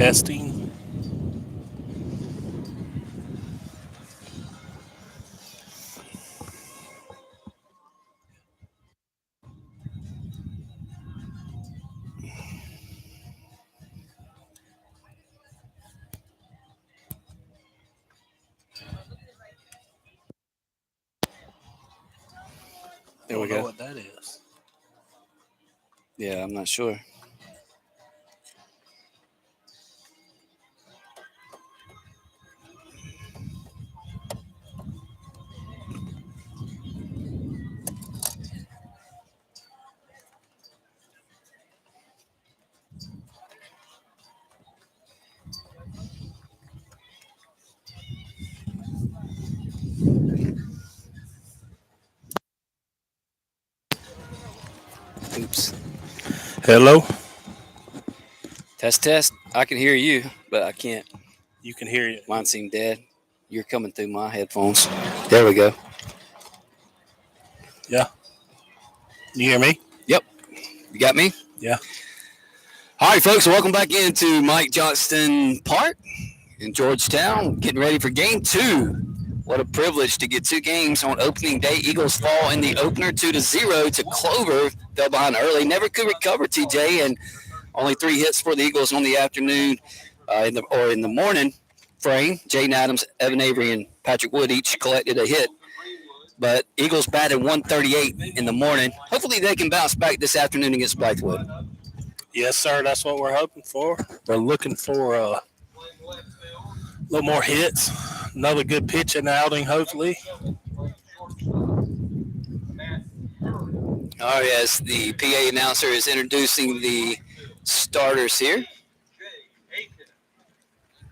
Testing. There we Don't know go. what that is. Yeah, I'm not sure. Oops. Hello? Test, test. I can hear you, but I can't. You can hear it. Mine seemed dead. You're coming through my headphones. There we go. Yeah. You hear me? Yep. You got me? Yeah. All right, folks. Welcome back into Mike Johnston Park in Georgetown. Getting ready for game 2. What a privilege to get 2 games on opening day. Eagles fall in the opener 2-0 to Clover. Fell behind early. Never could recover, TJ, and only 3 hits for the Eagles on the afternoon in the morning frame. Jaden Adams, Evan Avery, and Patrick Wood each collected a hit. But Eagles batted 138 in the morning. Hopefully they can bounce back this afternoon against Blythewood. Yes, sir. That's what we're hoping for. We're looking for a little more hits. Another good pitching outing, hopefully. All right, as the PA announcer is introducing the starters here,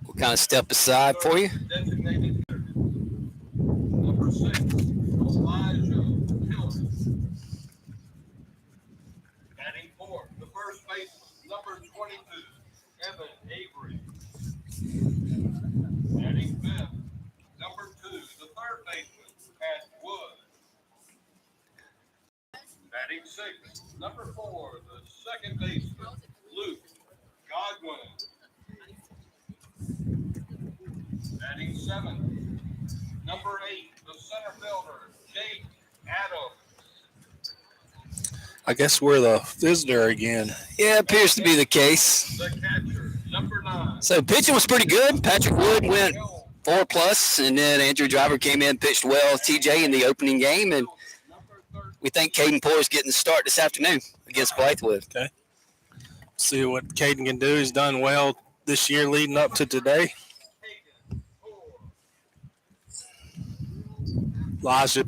we'll kind of step aside for you. Batting fourth, the first baseman, number 22, Evan Avery. Batting fifth, number 2, the third baseman, Pat Wood. Batting sixth, number 4, the second baseman, Luke Godwin. Batting seventh, number 8, the center fielder, Jake Adams. I guess we're the visitor again. Yeah, appears to be the case. The catcher, number 9. So pitching was pretty good. Patrick Wood went 4+, and then Andrew Driver came in, pitched well, TJ, in the opening game, and we think Caden Poore is getting the start this afternoon against Blythewood. Okay. See what Caden can do. He's done well this year leading up to today. Elijah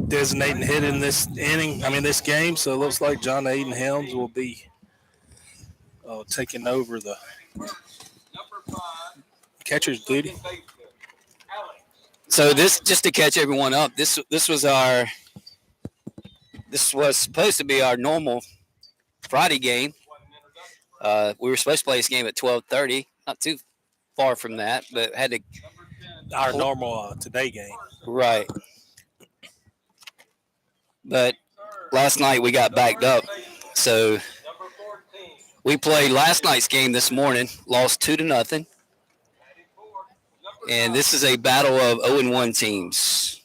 designating hit in this this game. So it looks like John Aiden Helms will be taking over the catcher's duty. So this, just to catch everyone up, this was supposed to be our normal Friday game. We were supposed to play this game at 12:30, not too far from that, but had to Our normal today game. Right. But last night we got backed up, so we played last night's game this morning, lost 2-0, and this is a battle of 0-1 teams.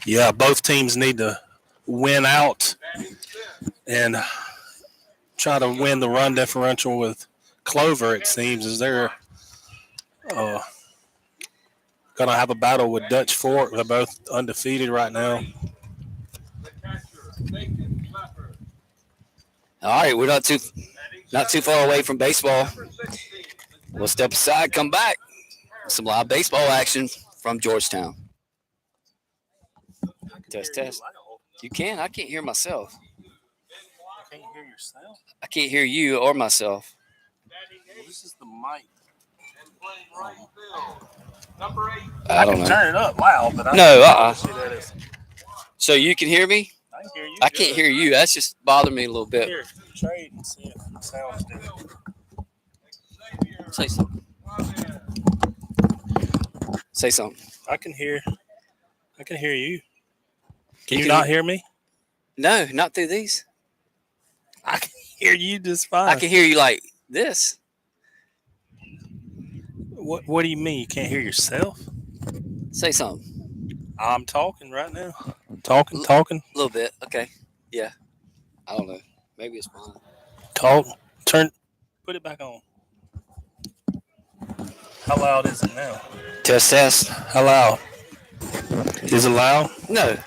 Yeah, both teams need to win out and try to win the run differential with Clover, it seems, as they're going to have a battle with Dutch Fork. They're both undefeated right now. All right, we're not too far away from baseball. We'll step aside, come back. Some live baseball action from Georgetown. Test, test. You can? I can't hear myself. Can't hear yourself? I can't hear you or myself. Well, this is the mic. I don't know. Turn it up loud, but So you can hear me? I can hear you. I can't hear you. That's just bothering me a little bit. Here, trade and see if it sounds different. Say something. Say something. I can hear you. Can You you can- not hear me? No, not through these. I can hear you just fine. I can hear you like this. What do you mean? You can't hear yourself? Say something. I'm talking right now. Talking. A little bit. Okay. Yeah. I don't know. Maybe it's mine. Talk. Put it back on. How loud is it now? Test. How loud? Is it loud? No.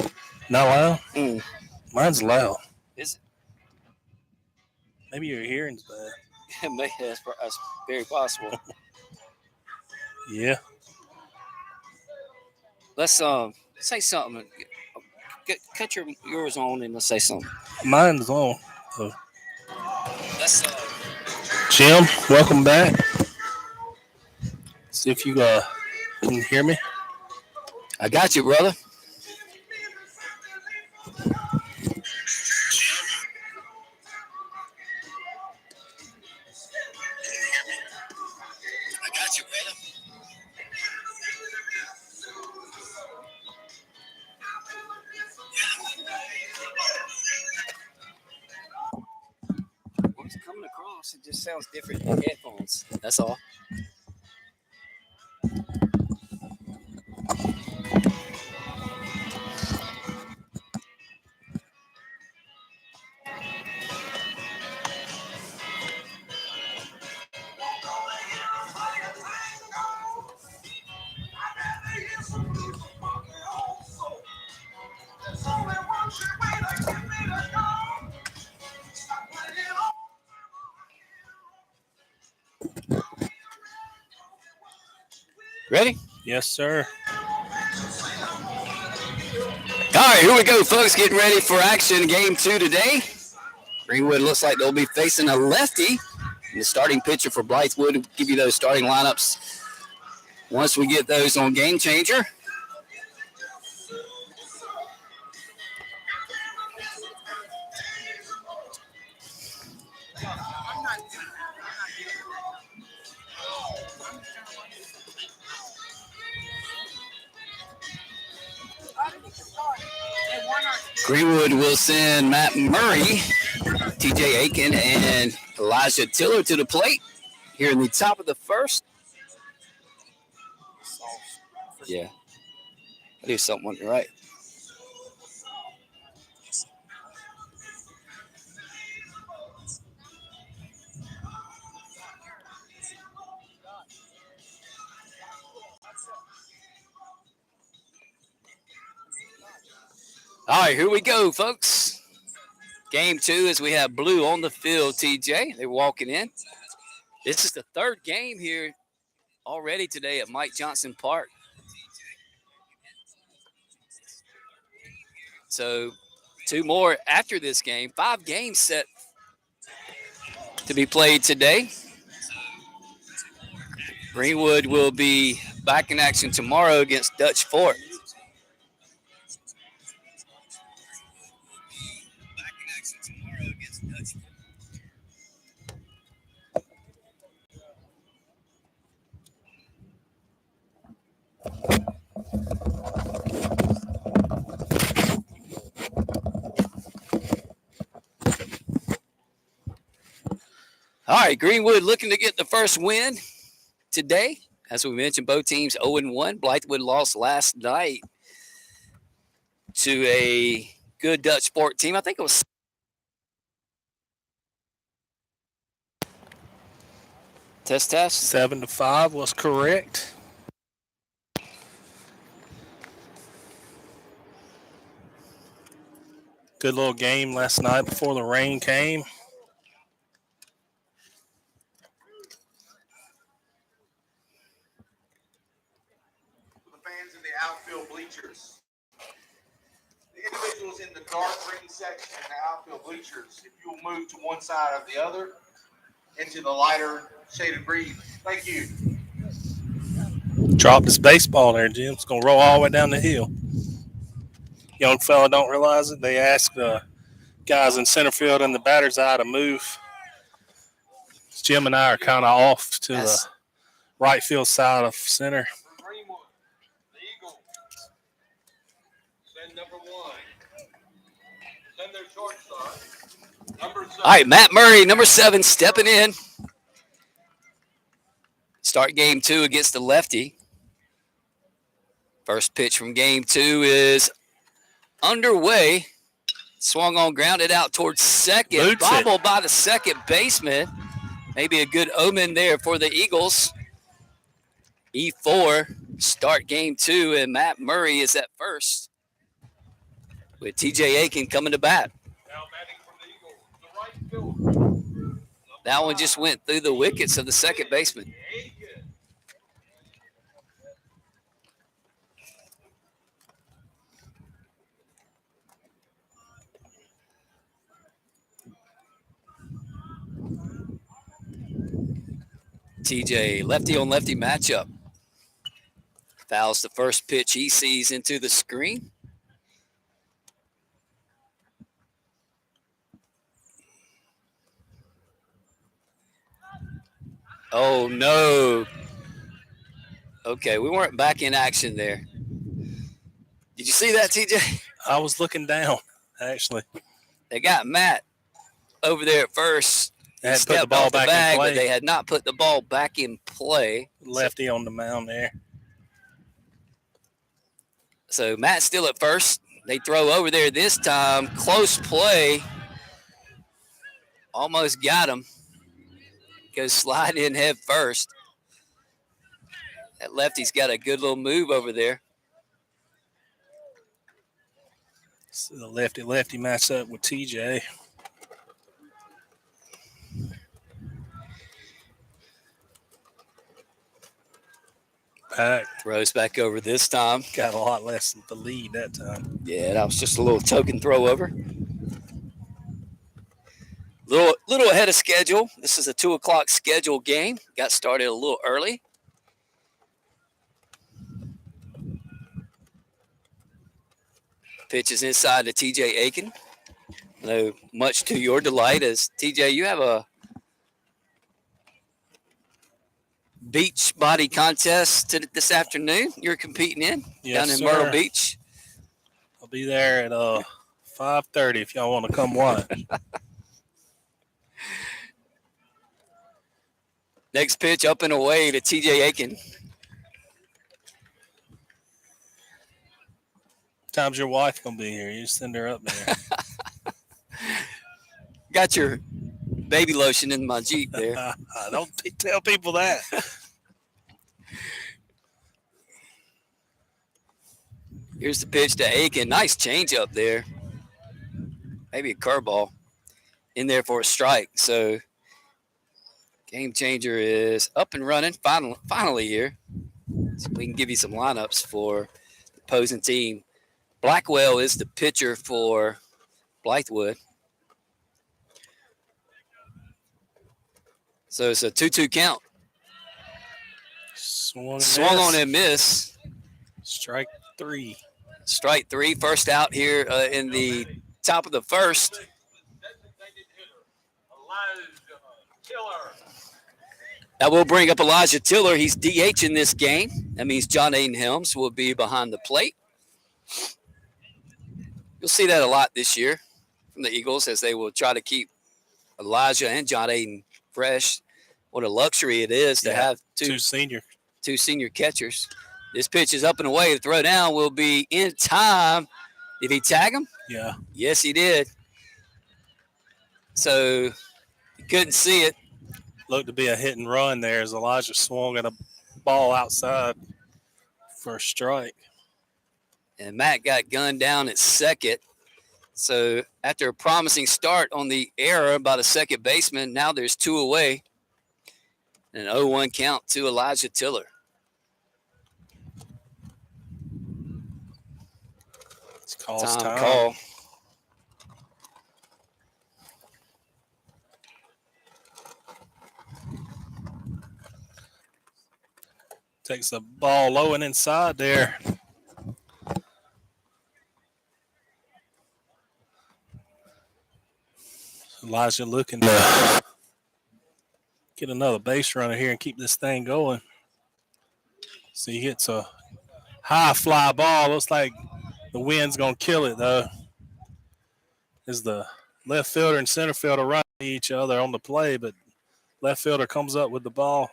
Not loud? Mm. Mine's loud. Is Maybe your hearing's bad. it? That's very possible. Yeah. Let's say something. Cut yours on and let's say something. Mine's on. Oh. Let's Jim, welcome back. See if you can hear me. I got you, brother. What's coming across? It just sounds different in headphones. That's all. Ready? Yes, sir. All right, here we go, folks. Getting ready for action. Game 2 today. Greenwood looks like they'll be facing a lefty. And the starting pitcher for Blythewood will give you those starting lineups once we get those on Game Changer. Greenwood will send Matt Murray, TJ Aiken, and Elijah Tiller to the plate here in the top of the first. Yeah. I do something right. All right, here we go, folks. Game 2 as we have blue on the field, TJ. They're walking in. This is the third game here already today at Mike Johnson Park. So 2 more after this game. 5 games set to be played today. Greenwood will be back in action tomorrow against Dutch Fort. All right, Greenwood looking to get the first win today. As we mentioned, both teams 0-1. Blythewood lost last night to a good Dutch Sport team. I think it was test. 7-5 was correct. Good little game last night before the rain came. Fans in the outfield bleachers. The individuals in the dark green section in the outfield bleachers, if you will move to one side or the other into the lighter shaded green. Thank you. Dropped his baseball there, Jim. It's going to roll all the way down the hill. Young fella don't realize it. They ask guys in center field and the batter's eye to move. Jim and I are kind of off to the right field side of center. Greenwood, the Eagles. Send number 1. Send their shortstop. Number 7. All right, Matt Murray, number 7, stepping in. start game 2 against the lefty. First pitch from game 2 is underway. Swung on, grounded out towards second. Boots it. Bobbled by the second baseman. Maybe a good omen there for the Eagles. E4 start game 2, and Matt Murray is at first with TJ Aiken coming to bat. Now batting from the Eagles, the right fielder. That one just went through the wickets of the second baseman. Aiken. TJ, lefty on lefty matchup. Fouls the first pitch he sees into the screen. Oh, no. Okay, we weren't back in action there. Did you see that, TJ? I was looking down, actually. They got Matt over there at first. They He had to put the stepped ball off the back bag, in but play. they had not put the ball back in play. Lefty on the mound there. So Matt's still at first. They throw over there this time. Close play. Almost got him. Goes sliding in head first. That lefty's got a good little move over there. So the lefty match up with TJ. Back. Throws back over this time. Got a lot less than the lead that time. Yeah, that was just a little token throw over. Little ahead of schedule. This is a 2 o'clock scheduled game. Got started a little early. Pitch is inside to TJ Aiken. I know much to your delight as TJ, you have a beach body contest this afternoon you're competing in Yes, down in sir. Myrtle Beach. I'll be there at 5:30 if y'all want to come watch. Next pitch up and away to TJ Aiken. Time's your wife gonna be here? You send her up there. Got your baby lotion in my Jeep there. Don't tell people that. Here's the pitch to Aiken. Nice change up there. Maybe a curveball in there for a strike. So game changer is up and running finally here. So we can give you some lineups for the opposing team. Blackwell is the pitcher for Blythewood. So it's a 2-2 count. Swung on and miss. Strike 3. Strike 3. First out here in the top of the first. Designated hitter, Elijah Tiller. That will bring up Elijah Tiller. He's DH in this game. That means John Aiden Helms will be behind the plate. You'll see that a lot this year from the Eagles as they will try to keep Elijah and John Aiden fresh. What a luxury it is to have two senior catchers. This pitch is up and away. The throw down will be in time. Did he tag him? Yeah. Yes, he did. So you couldn't see it. Looked to be a hit and run there as Elijah swung at a ball outside for a strike. And Matt got gunned down at second. So after a promising start on the error by the second baseman, now there's 2 away. An 0-1 count to Elijah Tiller. It's time. Call. Takes the ball low and inside there. Elijah looking to get another base runner here and keep this thing going. So he hits a high fly ball. Looks like the wind's going to kill it, though. As the left fielder and center fielder run each other on the play, but left fielder comes up with the ball.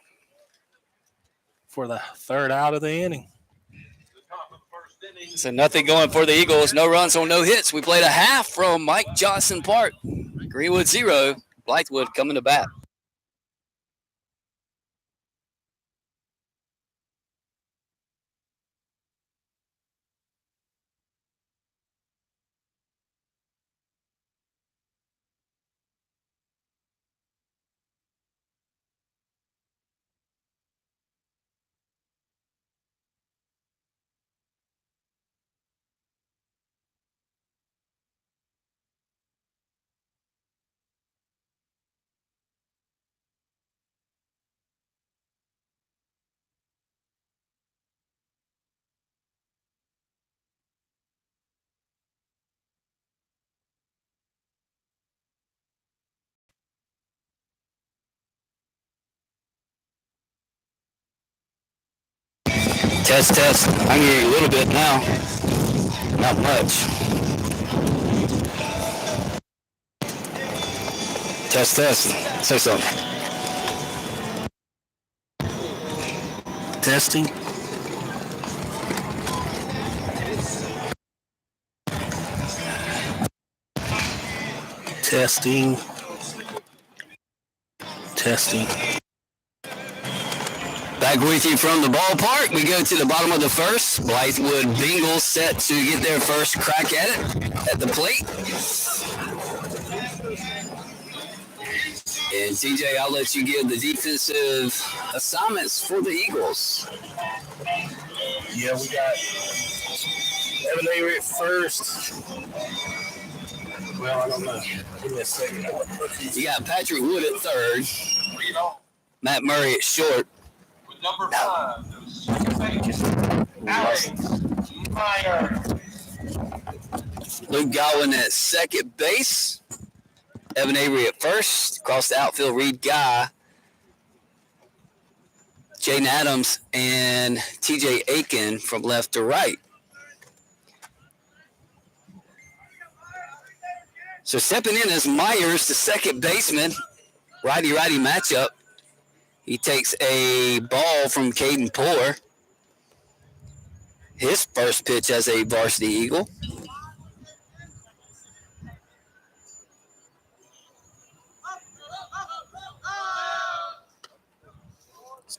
for the third out of the inning. The top of the first inning. So nothing going for the Eagles. No runs on no hits. We played a half from Mike Johnson Park. Greenwood 0. Blythewood coming to bat. Test, test. I can hear you a little bit now. Not much. Test, test. Say something. Testing. Testing. Testing. Back with you from the ballpark. We go to the bottom of the first. Blythewood Bengals set to get their first crack at it at the plate. And TJ, I'll let you give the defensive assignments for the Eagles. Yeah, we got Evan Avery at first. Well, I don't know. Give me a second. You got Patrick Wood at third. Lead off Matt Murray at short. with number 5, the second base, Alex Meyer. Luke Godwin at second base. Evan Avery at first. Across the outfield, Reed Guy, Jaden Adams, and TJ Aiken from left to right. So stepping in as Myers, the second baseman. Righty-righty matchup. He takes a ball from Caden Poor. His first pitch as a varsity Eagle.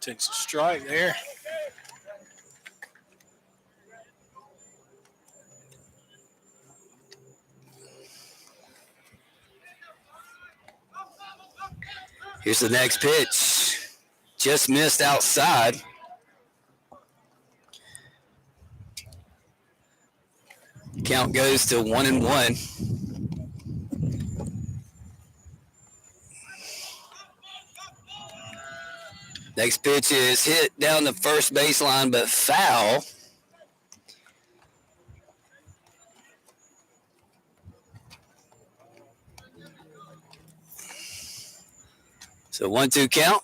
Takes a strike there. Here's the next pitch. Just missed outside. Count goes to 1-1. Next pitch is hit down the first baseline, but foul. So 1-2 count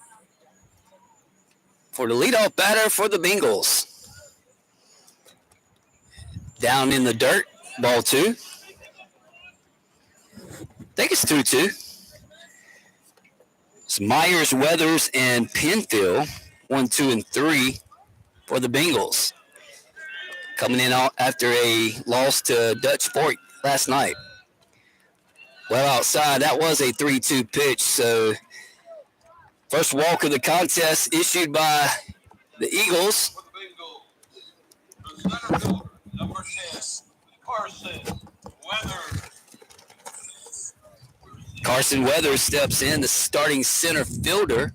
for the leadoff batter for the Bengals. Down in the dirt, ball 2. I think it's 2-2. It's Myers, Weathers, and Penfield, 1, 2, and 3 for the Bengals. Coming in after a loss to Dutch Fork last night. Well outside, that was a 3-2 pitch. So first walk of the contest issued by the Eagles. For the Bengals, the center fielder, number 10, Carson Weathers. Carson Weathers steps in, the starting center fielder.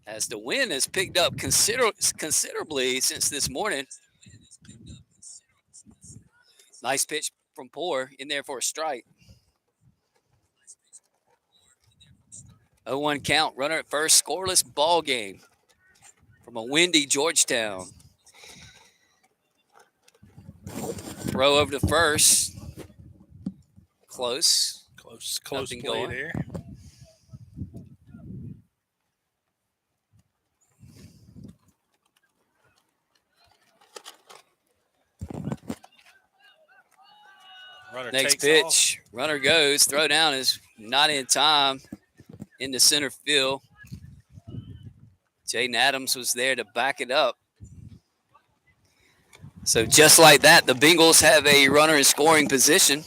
As the wind has picked up considerably since this morning. Nice pitch from Poor in there for a strike. 0-1 count, runner at first, scoreless ball game from a windy Georgetown. Throw over to first. Close. Close Nothing play going. there. Runner Next takes pitch, runner goes. Throw down is not in time into center field. Jaden Adams was there to back it up. So just like that, the Bengals have a runner in scoring position.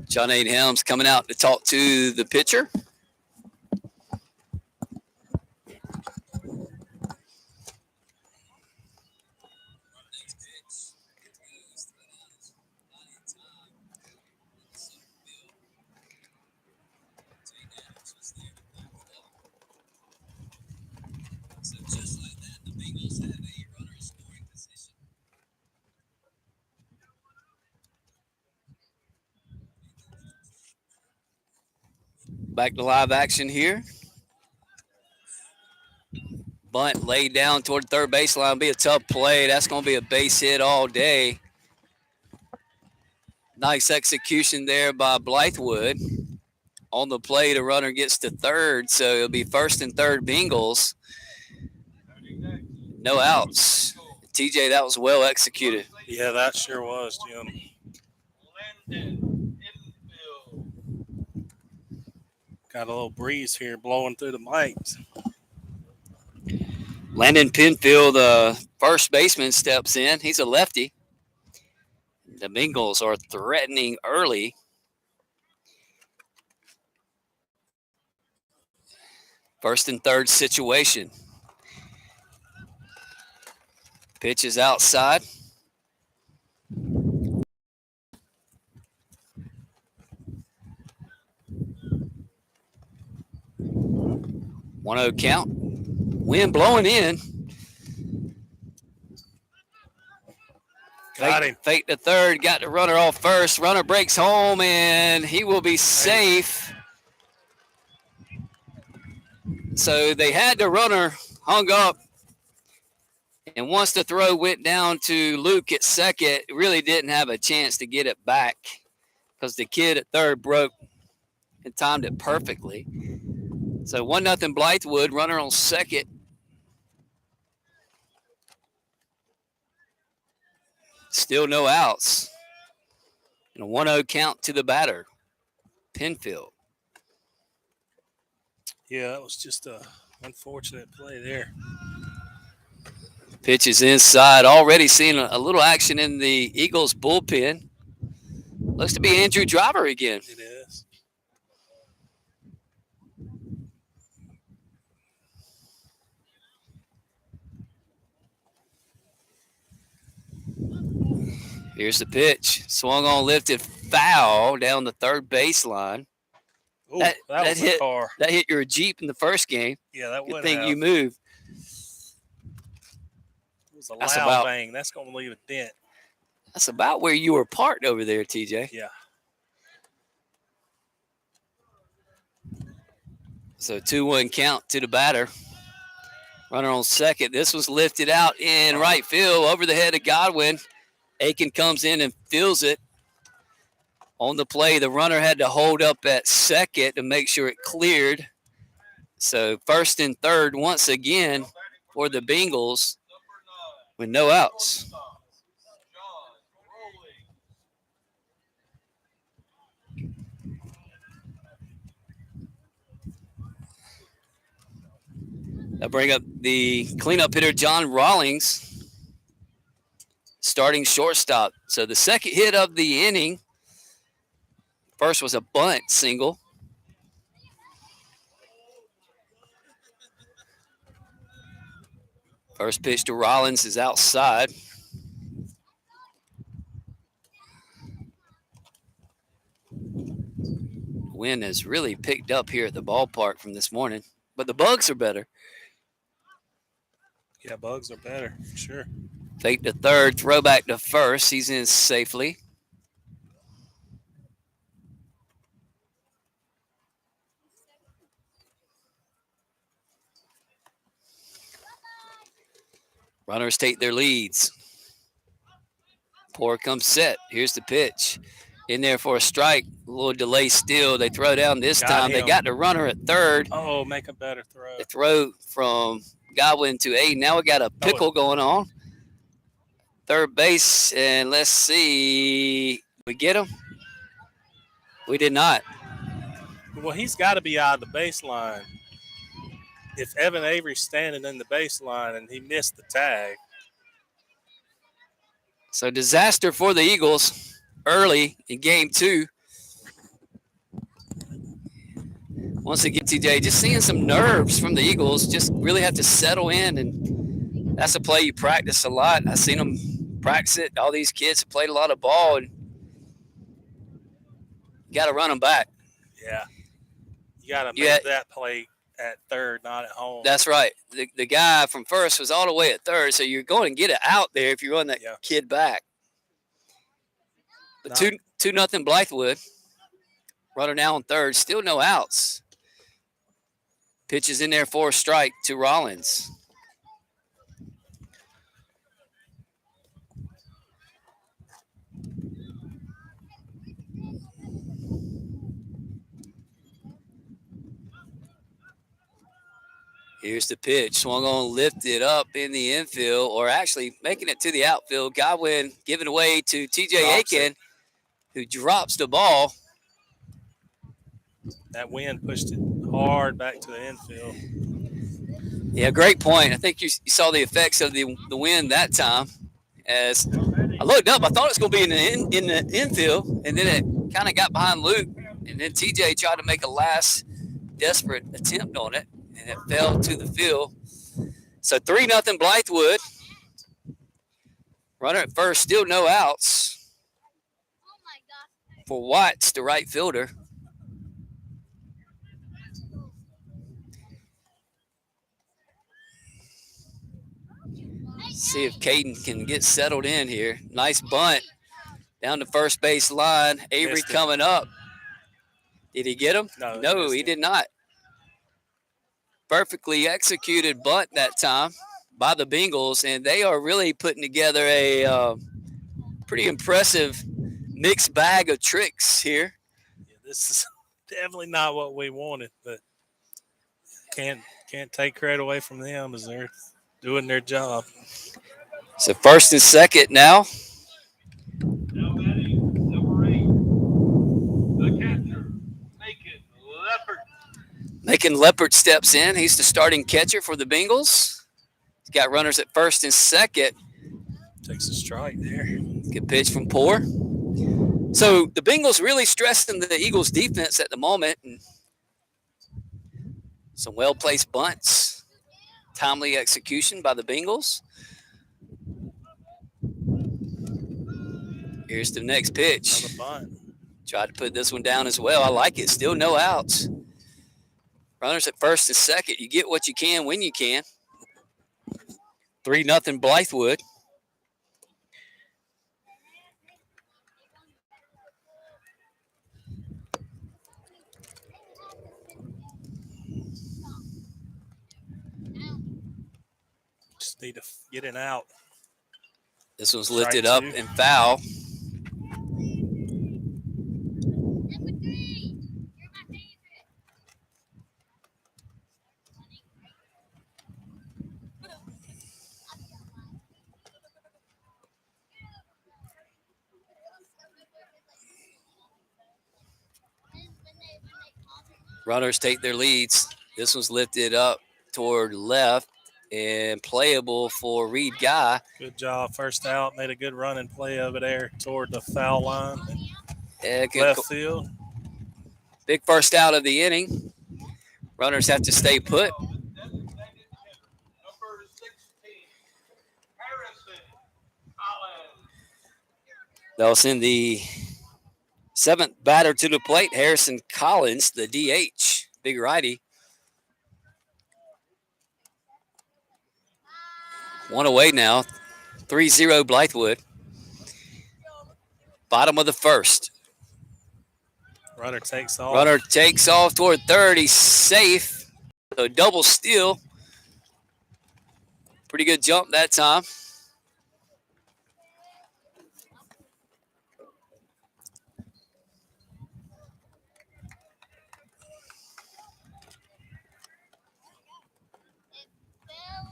John A. Helms coming out to talk to the pitcher. Back to live action here. Bunt laid down toward third baseline. Be a tough play. That's going to be a base hit all day. Nice execution there by Blythewood. On the play, the runner gets to third, so it'll be first and third Bengals. No outs. TJ, that was well executed. Yeah, that sure was, Jim. Got a little breeze here blowing through the mics. Landon Penfield, the first baseman, steps in. He's a lefty. The Bengals are threatening early. First and third situation. Pitch is outside. One 0 count. Wind blowing in. Got him. Fake the third. Got the runner off first. Runner breaks home, and he will be safe. So they had the runner hung up. And once the throw went down to Luke at second, really didn't have a chance to get it back because the kid at third broke and timed it perfectly. So 1-0 Blythewood, runner on second. Still no outs. And a 1-0 count to the batter, Penfield. Yeah, that was just a unfortunate play there. Pitch is inside. Already seeing a little action in the Eagles bullpen. Looks to be Andrew Driver again. It is. Here's the pitch. Swung on, lifted, foul down the third baseline. Ooh, that was hit, a car. That hit your Jeep in the first game. Yeah, that Good would thing have. you moved. It was a That's loud about- bang. That's going to leave a dent. That's about where you were parked over there, TJ. Yeah. So 2-1 count to the batter. Runner on second. This was lifted out in right field over the head of Godwin. Aiken comes in and fills it. On the play, the runner had to hold up at second to make sure it cleared. So first and third once again for the Bengals with no outs. They'll bring up the cleanup hitter, John Rawlings, starting shortstop. So the second hit of the inning. First was a bunt single. First pitch to Rollins is outside. Wind has really picked up here at the ballpark from this morning, but the bugs are better. Yeah, bugs are better, for sure. Fake to third, throw back to first. He's in safely. Runners take their leads. Pour comes set. Here's the pitch. in there for a strike. A little delay still. They throw down this Got time. They him. got the runner at third. Oh, make a better throw. The throw from Godwin to Aiden. Now we got a pickle going on. Third base, and let's see. We get him? We did not. Well, he's got to be out of the baseline. If Evan Avery's standing in the baseline and he missed the tag. So disaster for the Eagles early in game 2. Once again, TJ, just seeing some nerves from the Eagles. Just really have to settle in, and that's a play you practice a lot. I've seen them practice it. All these kids have played a lot of ball, and you got to run them back. Yeah. You got to make that play at third, not at home. That's right. The guy from first was all the way at third, so you're going to get it out there if you run that kid back. But 2-0 Blythewood. Runner now on third. Still no outs. Pitches in there for a strike to Rollins. Here's the pitch. Swung on, lifted up in the infield, or actually making it to the outfield. Godwin giving away to TJ Aiken, who drops the ball. That wind pushed it hard back to the infield. Yeah, great point. I think you saw the effects of the wind that time. As I looked up, I thought it was going to be in the infield, and then it kind of got behind Luke, and then TJ tried to make a last desperate attempt on it, and it fell to the field. So 3-0 Blythewood. Runner at first, still no outs. For Watts, the right fielder. See if Caden can get settled in here. Nice bunt down the first base line. Avery coming up. Did he get him? No, he did not. Perfectly executed bunt that time by the Bengals, and they are really putting together a pretty impressive mixed bag of tricks here. Yeah, this is definitely not what we wanted, but can't take credit away from them as they're doing their job. So first and second now. Now batting number 8, the catcher, Macon Leopard. Macon Leopard steps in. He's the starting catcher for the Bengals. He's got runners at first and second. Takes a strike there. Good pitch from Poor. So the Bengals really stressing the Eagles' defense at the moment. And some well-placed bunts. Timely execution by the Bengals. Here's the next pitch. Another bunt. Tried to put this one down as well. I like it. Still no outs. Runners at first and second. You get what you can when you can. 3-0 Blythewood. Just need to get it out. This one's lifted up and foul. Runners take their leads. This one's lifted up toward left and playable for Reed Guy. Good job. First out. Made a good running play over there toward the foul line. Left field. Big first out of the inning. Runners have to stay put. They'll send the seventh batter to the plate, Harrison Collins, the DH, big righty. One away now, 3-0 Blythewood. Bottom of the first. Runner takes off. Runner takes off toward third. He's safe. So double steal. Pretty good jump that time.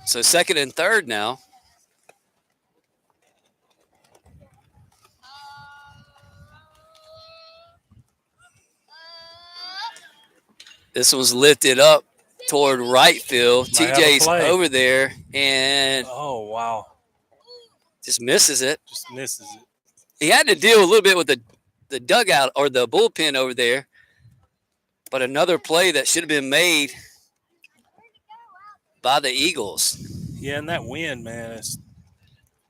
So second and third now. This was lifted up toward right field. Might have a TJ's play. over there and Oh, wow. just misses it. Just misses it. He had to deal a little bit with the dugout or the bullpen over there. But another play that should have been made by the Eagles. Yeah, and that wind, man, it's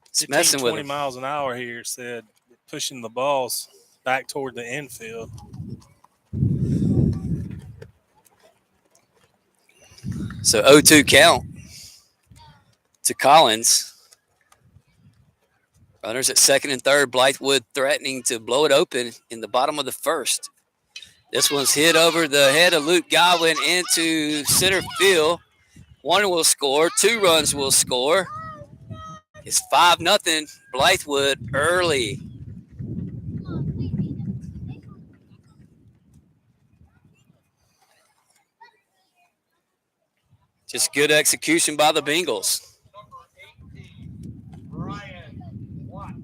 It's 15, messing with 20 him. miles an hour here, said, pushing the balls back toward the infield. So 0-2 count to Collins. Runners at second and third. Blythewood threatening to blow it open in the bottom of the first. This one's hit over the head of Luke Godwin into center field. One will score. 2 runs will score. It's 5-0 Blythewood early. Just good execution by the Bengals. Number 18, Ryan Watts.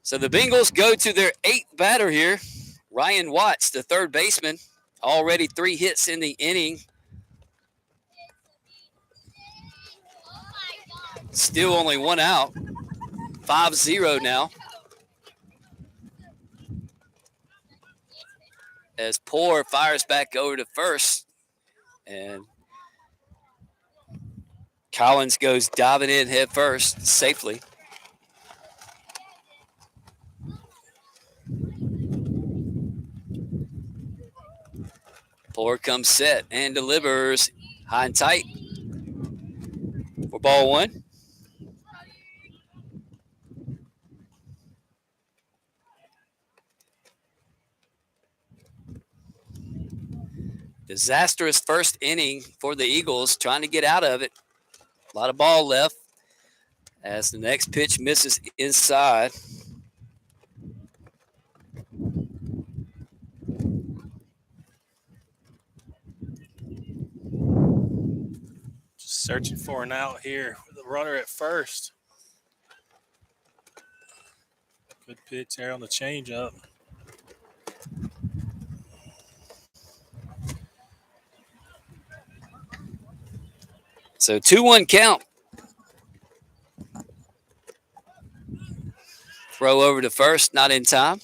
So the Bengals go to their 8th batter here. Ryan Watts, the third baseman, already 3 hits in the inning. Still only 1 out. 5-0 now. As Poor fires back over to first. And Collins goes diving in head first safely. Poor comes set and delivers high and tight for ball 1. Disastrous first inning for the Eagles, trying to get out of it. A lot of ball left as the next pitch misses inside. Just searching for an out here with the runner at first. Good pitch there on the changeup. So 2-1 count. Throw over to first, not in time.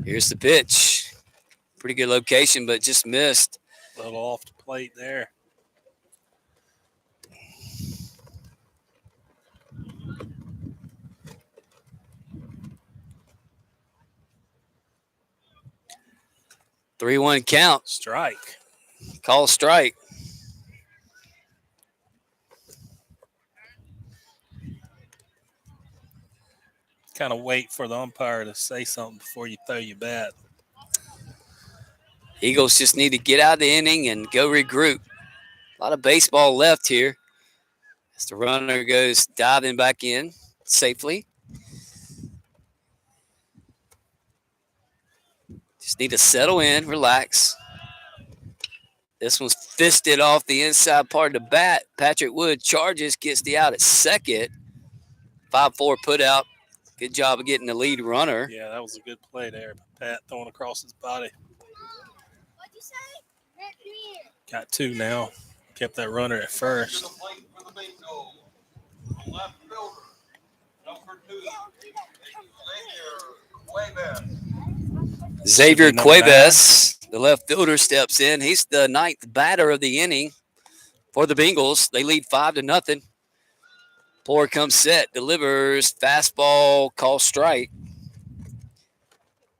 Here's the pitch. Pretty good location, but just missed. A little off the plate there. Three-one count. Strike. Call strike. Kind of wait for the umpire to say something before you throw your bat. Eagles just need to get out of the inning and go regroup. A lot of baseball left here as the runner goes diving back in safely. Just need to settle in, relax. This one's fisted off the inside part of the bat. Patrick Wood charges, gets the out at second. 5-4 put out. Good job of getting the lead runner. Yeah, that was a good play there. Pat throwing across his body. What'd you say? Got 2 now. Kept that runner at To first. the plate for the Bengals. Left fielder, number 2, Xavier Cuevas. Xavier Should be number Cuevas, the left fielder, steps in. He's the 9th batter of the inning for the Bengals. They lead 5-0. Poor comes set, delivers fastball, call strike.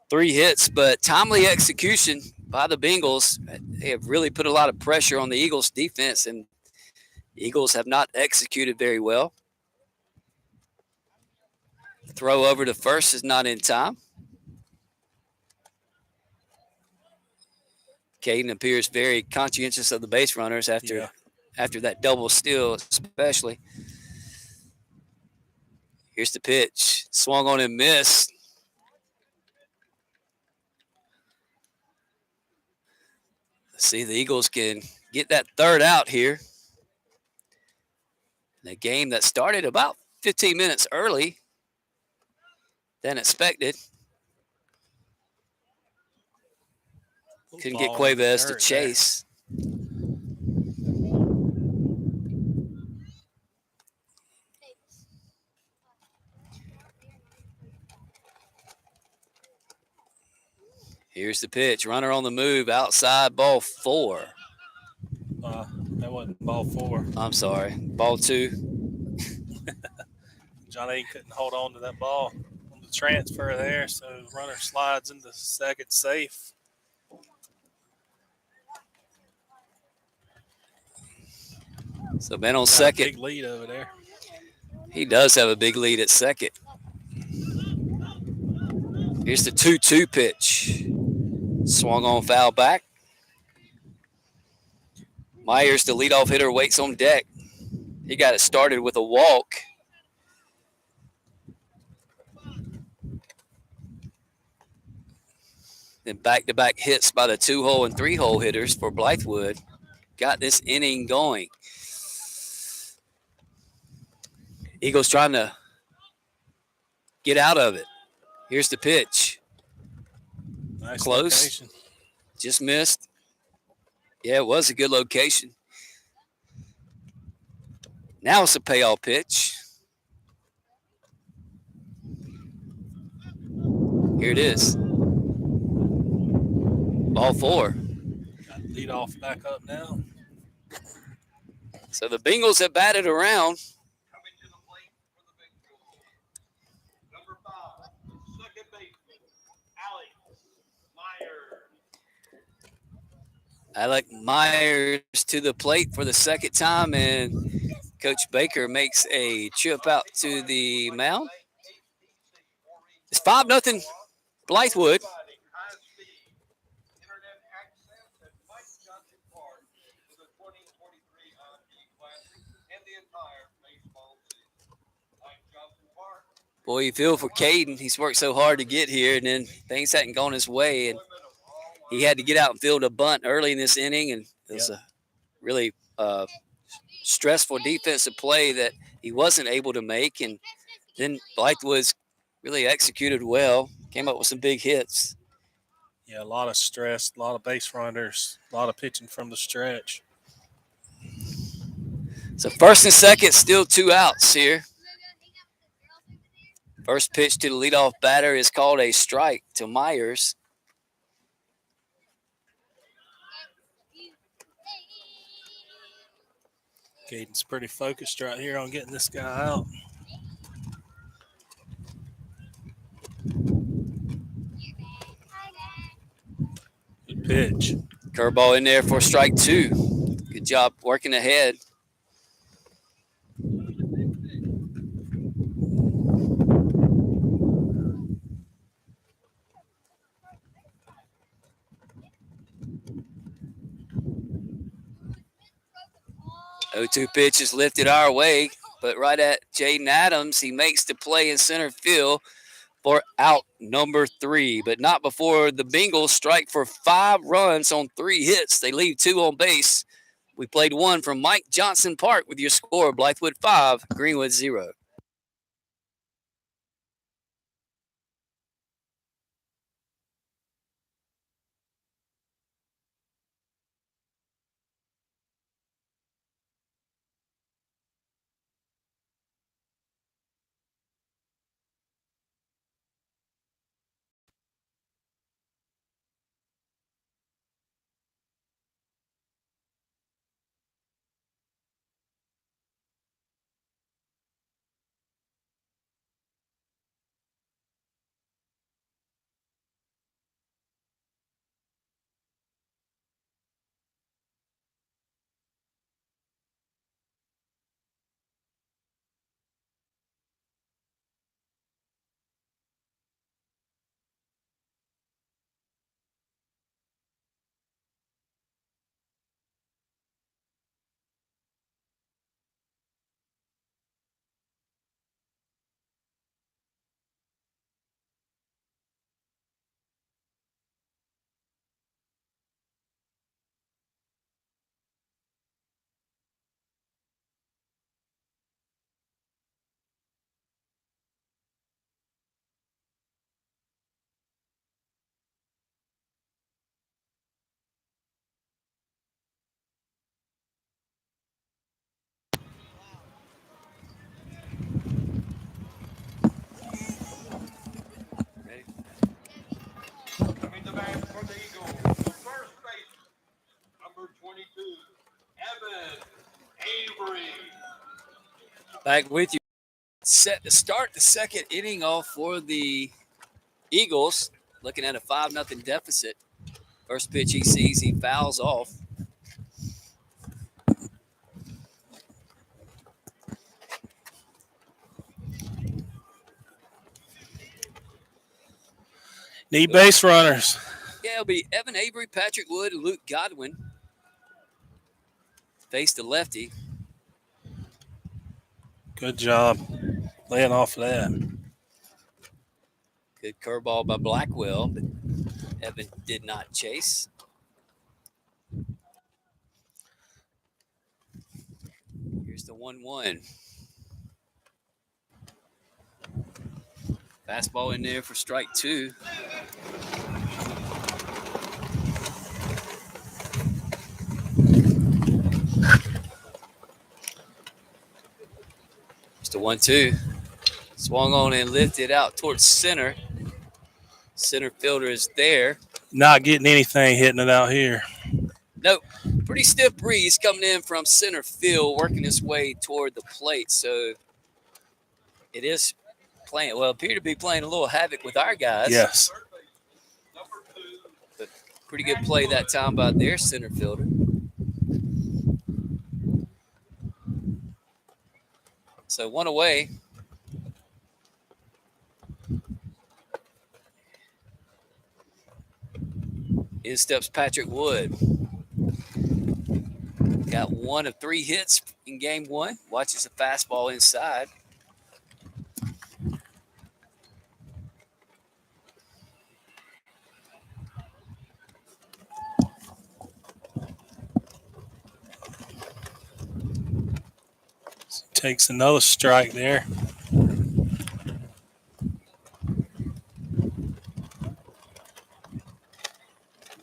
3 hits, but timely execution by the Bengals. They have really put a lot of pressure on the Eagles defense, and the Eagles have not executed very well. Throw over to first is not in time. Caden appears very conscientious of the base runners after that double steal, especially. Here's the pitch. Swung on and missed. Let's see, the Eagles can get that third out here. In a game that started about 15 minutes early than expected. Couldn't get Cuevas to chase. Here's the pitch. Runner on the move. Outside, ball 4. That wasn't ball 4. I'm sorry. Ball 2. John A. couldn't hold on to that ball on the transfer there, so the runner slides into second safe. So Ben on second. Big lead over there. He does have a big lead at second. Here's the 2-2 pitch. Swung on, foul back. Myers, the leadoff hitter, waits on deck. He got it started with a walk. Then back-to-back hits by the 2-hole and 3-hole hitters for Blythewood. Got this inning going. Eagles trying to get out of it. Here's the pitch. Nice Close. Location. Just missed. Yeah, it was a good location. Now it's a payoff pitch. Here it is. Ball 4. Got lead off back up now. So the Bengals have batted around. Coming to the plate for the Bengals. Number 5, second baseman, Alex Myers. Alec Myers to the plate for the second time, and Coach Baker makes a trip out to the mound. It's 5-0 Blythewood. Boy, you feel for Caden. He's worked so hard to get here, and then things hadn't gone his way, and he had to get out and field a bunt early in this inning, and it was a really stressful defensive play that he wasn't able to make, and then Blythewood's really executed well, came up with some big hits. Yeah, a lot of stress, a lot of base runners, a lot of pitching from the stretch. So first and second, still 2 outs here. First pitch to the leadoff batter is called a strike to Myers. Caden's pretty focused right here on getting this guy out. Good pitch. Curveball in there for strike 2. Good job working ahead. The 0-2 pitch is lifted our way, but right at Jaden Adams, he makes the play in center field for out number 3, but not before the Bengals strike for 5 runs on 3 hits. They leave 2 on base. We played 1 from Mike Johnson Park with your score, Blythewood 5, Greenwood 0. Back with you. Set to start the second inning off for the Eagles. Looking at a 5-0 deficit. First pitch he sees, he fouls off. Need base runners. Yeah, it'll be Evan Avery, Patrick Wood, and Luke Godwin. Face the lefty. Good job laying off of that. Good curveball by Blackwell, but Evan did not chase. Here's the 1-1. Fastball in there for strike 2. Just a 1-2. Swung on and lifted out towards center. Center fielder is there. Not getting anything hitting it out here. Nope. Pretty stiff breeze coming in from center field, working its way toward the plate. So it is playing, well, appear to be playing a little havoc with our guys. Yes. But pretty good play that time by their center fielder. So one away. In steps Patrick Wood. Got 1 of 3 hits in game 1. Watches the fastball inside. Takes another strike there.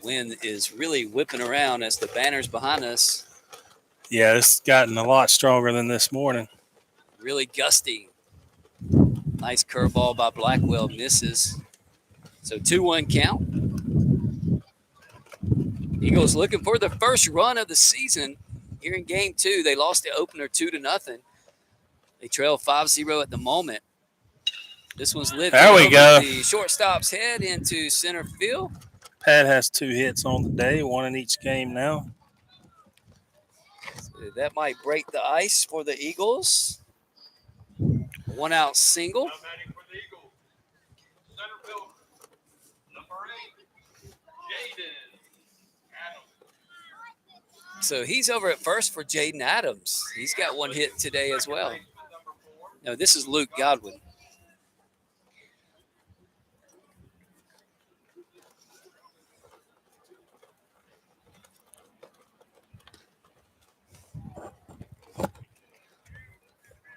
Wind is really whipping around as the banner's behind us. Yeah, it's gotten a lot stronger than this morning. Really gusty. Nice curveball by Blackwell, misses. So 2-1 count. Eagles looking for the first run of the season here in game 2. They lost the opener 2-0. They trail 5-0 at the moment. This one's lifted There we over go. the shortstop's head into center field. Pat has 2 hits on the day, 1 in each game now. So that might break the ice for the Eagles. 1 out single. Now batting for the Eagles. Center fielder, number 8, Jaden Adams. So he's over at first for Jaden Adams. He's got 1 hit today as well. Number 4, No, this is Luke Godwin.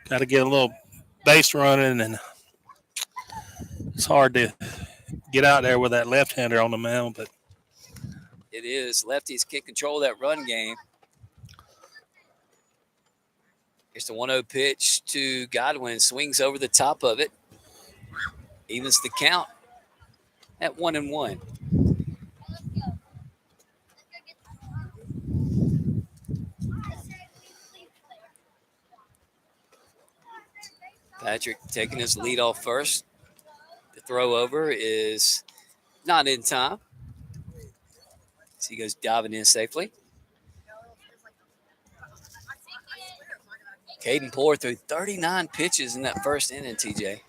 Got to get a little base running, and it's hard to get out there with that left-hander on the mound, but It is. Lefties can control that run game. Here's the 1-0 pitch to Godwin. Swings over the top of it. Evens the count at 1-1. Patrick taking his lead off first. The throw over is not in time. So he goes diving in safely. Caden Poor threw 39 pitches in that first inning, TJ.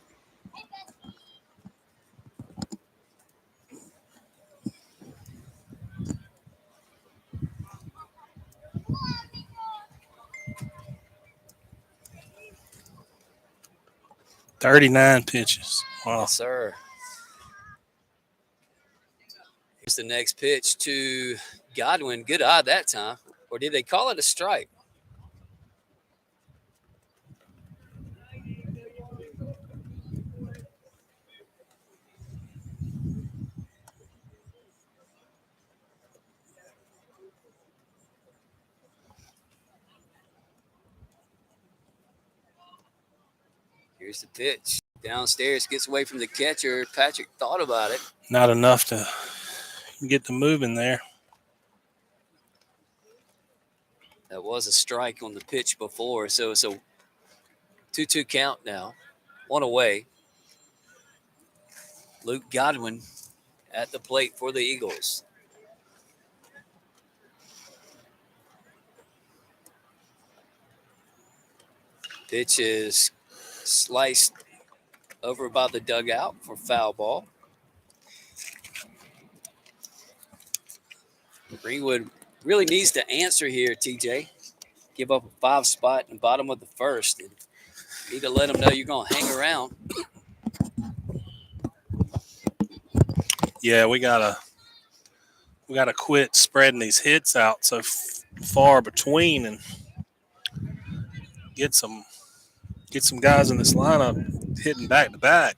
.39 pitches. Wow. Yes, sir. Here's the next pitch to Godwin. Good eye that time. Or did they call it a strike? Here's the pitch. Downstairs, gets away from the catcher. Patrick thought about it. Not enough to get the moving there. That was a strike on the pitch before, so it's a 2-2 count now. One away. Luke Godwin at the plate for the Eagles. Pitch is sliced over by the dugout for foul ball. Greenwood really needs to answer here, TJ. Give up a 5 spot in the bottom of the first. And need to let them know you're going to hang around. Yeah, we gotta quit spreading these hits out so far between and get some guys in this lineup hitting back to back.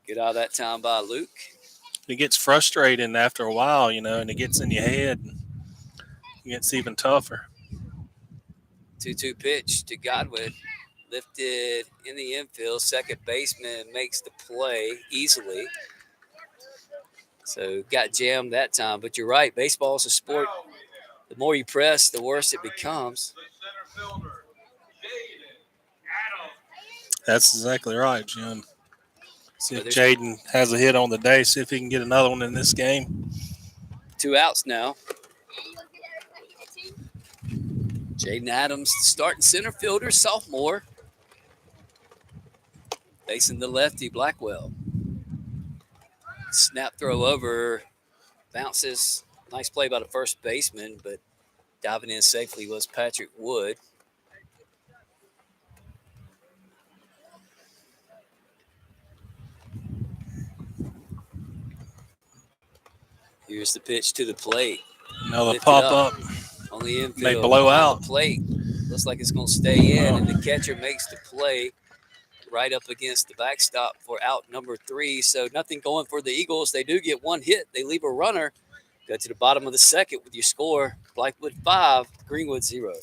Get out of that time by Luke. It gets frustrating after a while, and it gets in your head. And it gets even tougher. 2-2 pitch to Godwin. Lifted in the infield. Second baseman makes the play easily. So got jammed that time. But you're right. Baseball is a sport. The more you press, the worse it becomes. That's exactly right, Jim. See if Jaden has a hit on the day. See if he can get another one in this game. 2 outs now. Jaden Adams, the starting center fielder, sophomore. Facing the lefty, Blackwell. Snap throw over. Bounces. Nice play by the first baseman, but diving in safely was Patrick Wood. Here's the pitch to the plate. Another pop up on the infield. May blow out. The plate. Looks like it's going to stay in, and the catcher makes the play right up against the backstop for out number 3. So nothing going for the Eagles. They do get 1 hit. They leave a runner. Go to the bottom of the second with your score. Blythewood 5, Greenwood 0.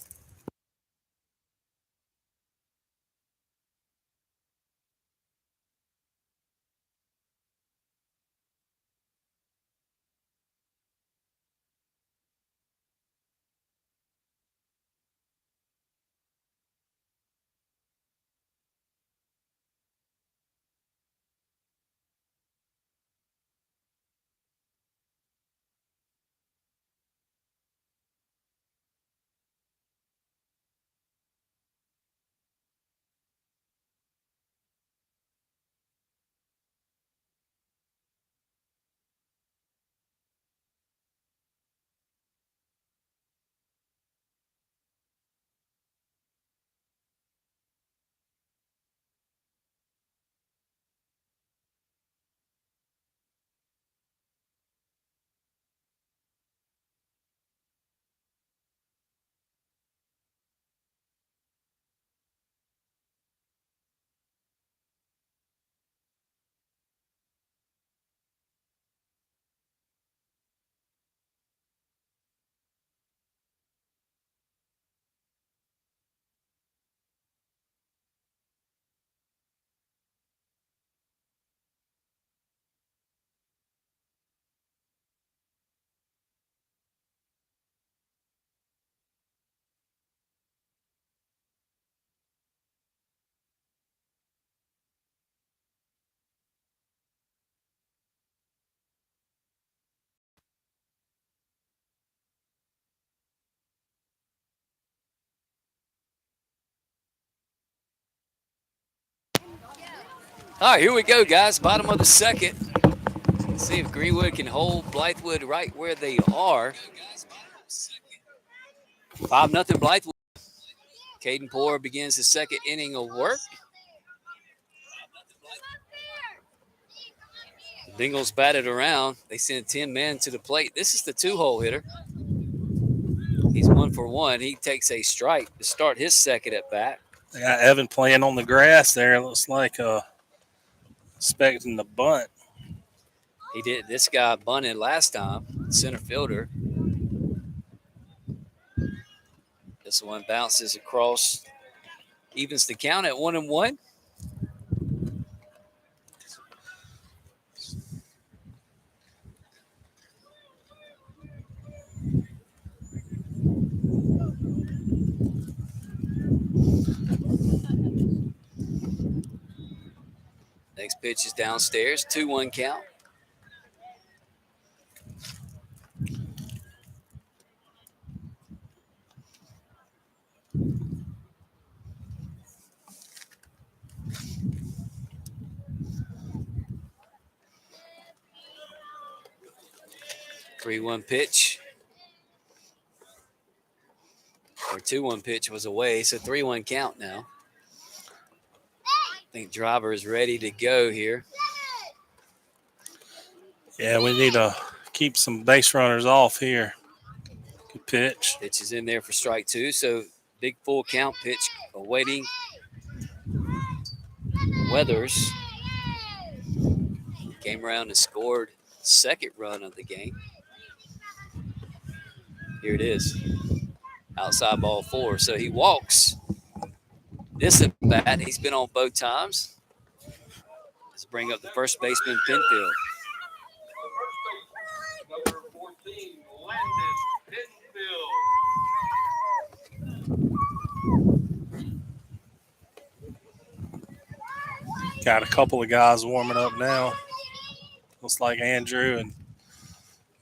All right, here we go, guys. Bottom of the second. Let's see if Greenwood can hold Blythewood right where they are. 5-0 Blythewood. Caden Poore begins his second inning of work. The Bengals batted around. They sent 10 men to the plate. This is the 2-hole hitter. He's 1 for 1. He takes a strike to start his second at bat. They got Evan playing on the grass there. It looks like expecting the bunt. He did. This guy bunted last time, center fielder. This one bounces across, evens the count at 1-1. Next pitch is downstairs. 2-1 count. Three-one pitch. Or 2-1 pitch was away, so 3-1 count now. I think driver is ready to go here. Yeah, we need to keep some base runners off here. Good pitch. Pitch is in there for strike 2, so big full count pitch awaiting Weathers. Came around and scored second run of the game. Here it is. Outside ball 4. So he walks this at bat. He's been on both times. Let's bring up the first baseman, Penfield. Number 14, Landon Penfield. Got a couple of guys warming up now. Looks like Andrew and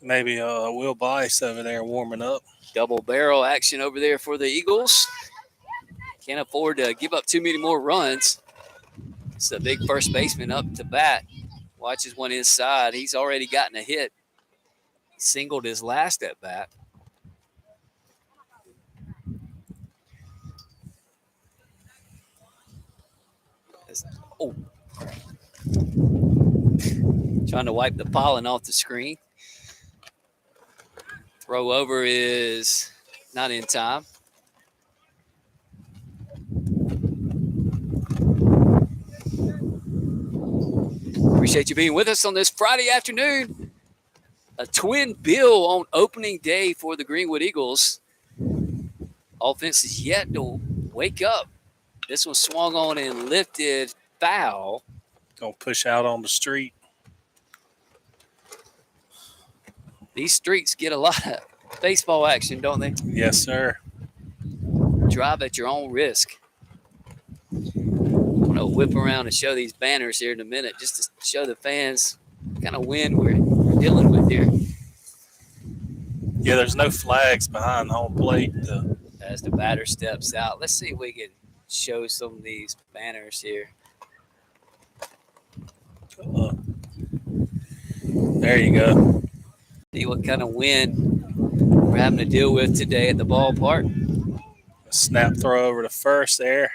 maybe Will Bice over there warming up. Double barrel action over there for the Eagles. Can't afford to give up too many more runs. It's a big first baseman up to bat. Watches one inside. He's already gotten a hit. He singled his last at bat. Oh. Trying to wipe the pollen off the screen. Throw over is not in time. Appreciate you being with us on this Friday afternoon. A twin bill on opening day for the Greenwood Eagles. Offense is yet to wake up. This one swung on and lifted foul. Gonna push out on the street. These streets get a lot of baseball action, don't they? Yes, sir. Drive at your own risk. I'm going to whip around and show these banners here in a minute just to show the fans what kind of wind we're dealing with here. Yeah, there's no flags behind home plate. As the batter steps out. Let's see if we can show some of these banners here. There you go. See what kind of wind we're having to deal with today at the ballpark. Snap throw over to first there.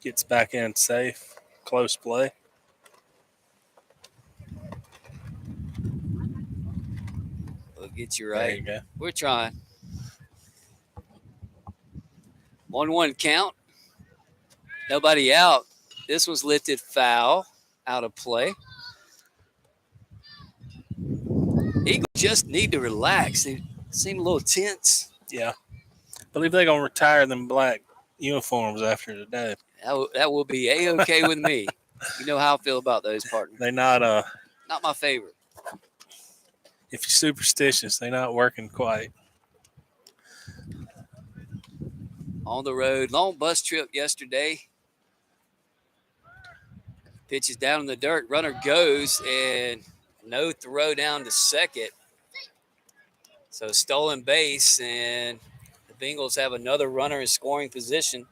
Gets back in safe. Close play. We'll get you There right. you go. We're trying. 1-1 count. Nobody out. This was lifted foul. Out of play. Eagles just need to relax. They seem a little tense. Yeah. I believe they're going to retire them black uniforms after today. That will be A-okay with me. You know how I feel about those, partner. They're not, Not my favorite. if you're superstitious, they're not working quite. On the road. Long bus trip yesterday. Pitches down in the dirt. Runner goes and no throw down to second. So stolen base, and the Bengals have another runner in scoring position.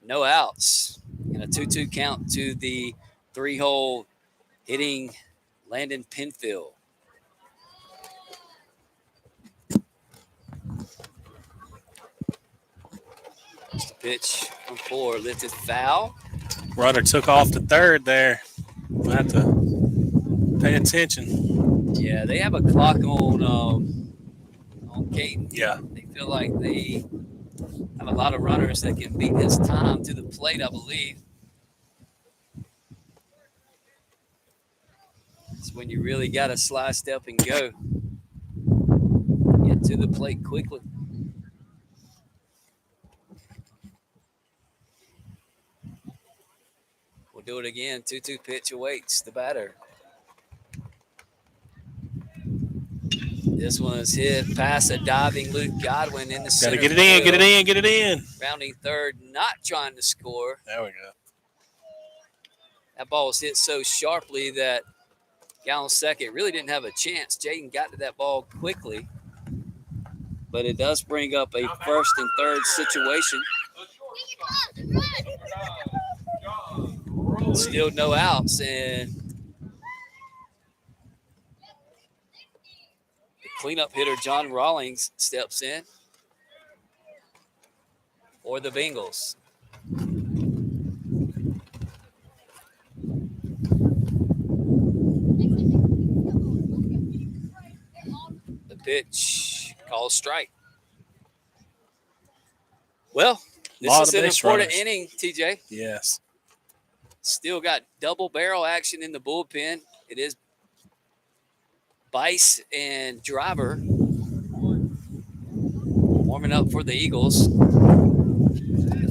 No outs. And a 2-2 count to the 3-hole hitting Landon Penfield. Just a pitch from 4, lifted foul. Runner took off to third there. We'll have to pay attention. Yeah, they have a clock on Caden. Yeah. They feel like they have a lot of runners that can beat his time to the plate, I believe. It's when you really got to slide, step, and go. Get to the plate quickly. We'll do it again. 2-2 pitch awaits the batter. This one's hit past a diving Luke Godwin in the center. Got to get it in, get it in, get it in. Rounding third, not trying to score. There we go. That ball was hit so sharply that guy on second really didn't have a chance. Jaden got to that ball quickly, but it does bring up a first and third situation. Still no outs, and the cleanup hitter, John Rawlings, steps in for the Bengals. The pitch, called strike. Well, this Lot is of an base important runners. inning, TJ. Yes. Still got double barrel action in the bullpen. It is Bice and Driver warming up for the Eagles.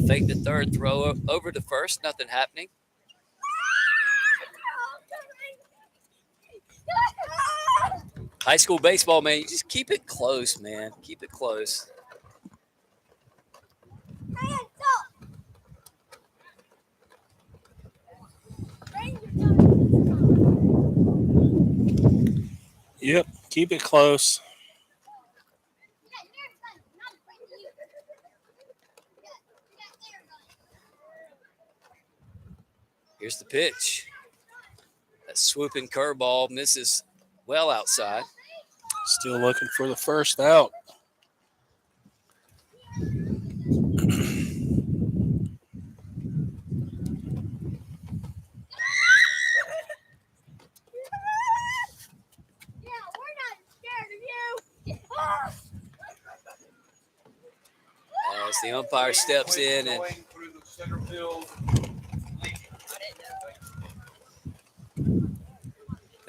Fake the third throw over to first. Nothing happening. High school baseball, man, you just keep it close, man. Keep it close. Yep. Keep it close. Here's the pitch. That swooping curveball misses well outside. Still looking for the first out. As the umpire steps in and Going through the center field.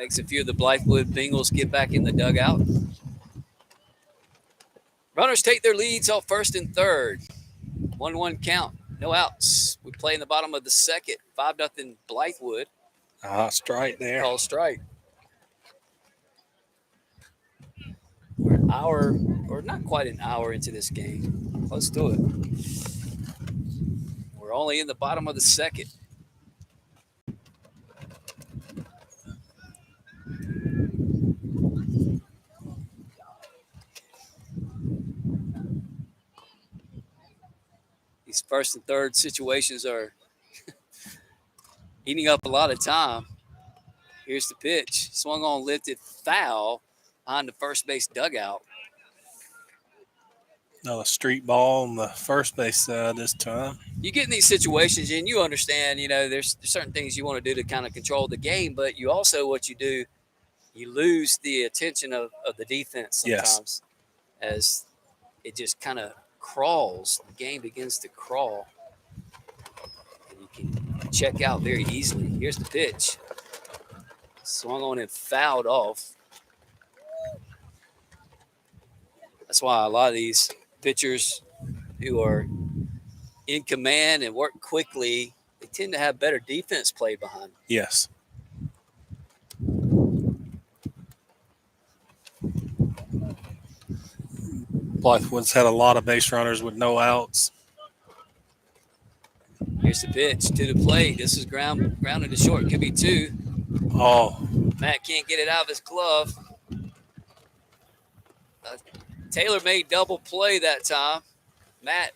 makes a few of the Blythewood Bengals get back in the dugout. Runners take their leads off first and third. 1-1 count. No outs. We play in the bottom of the second. 5-0 Blythewood. Strike there. Call strike. We're an hour, or not quite an hour into this game. Close to it. We're only in the bottom of the second. These first and third situations are eating up a lot of time. Here's the pitch. Swung on, lifted, foul behind the first base dugout. Another street ball on the first base side this time. You get in these situations and you understand, there's certain things you want to do to kind of control the game, but you also, what you do, you lose the attention of the defense sometimes. Yes. As it just kind of crawls. The game begins to crawl. And you can check out very easily. Here's the pitch. Swung on and fouled off. That's why a lot of these pitchers who are in command and work quickly, they tend to have better defense played behind them. Yes. Blythewood's had a lot of base runners with no outs. Here's the pitch to the plate. This is grounded to short. Could be two. Oh. Matt can't get it out of his glove. Taylor made double play that time. Matt.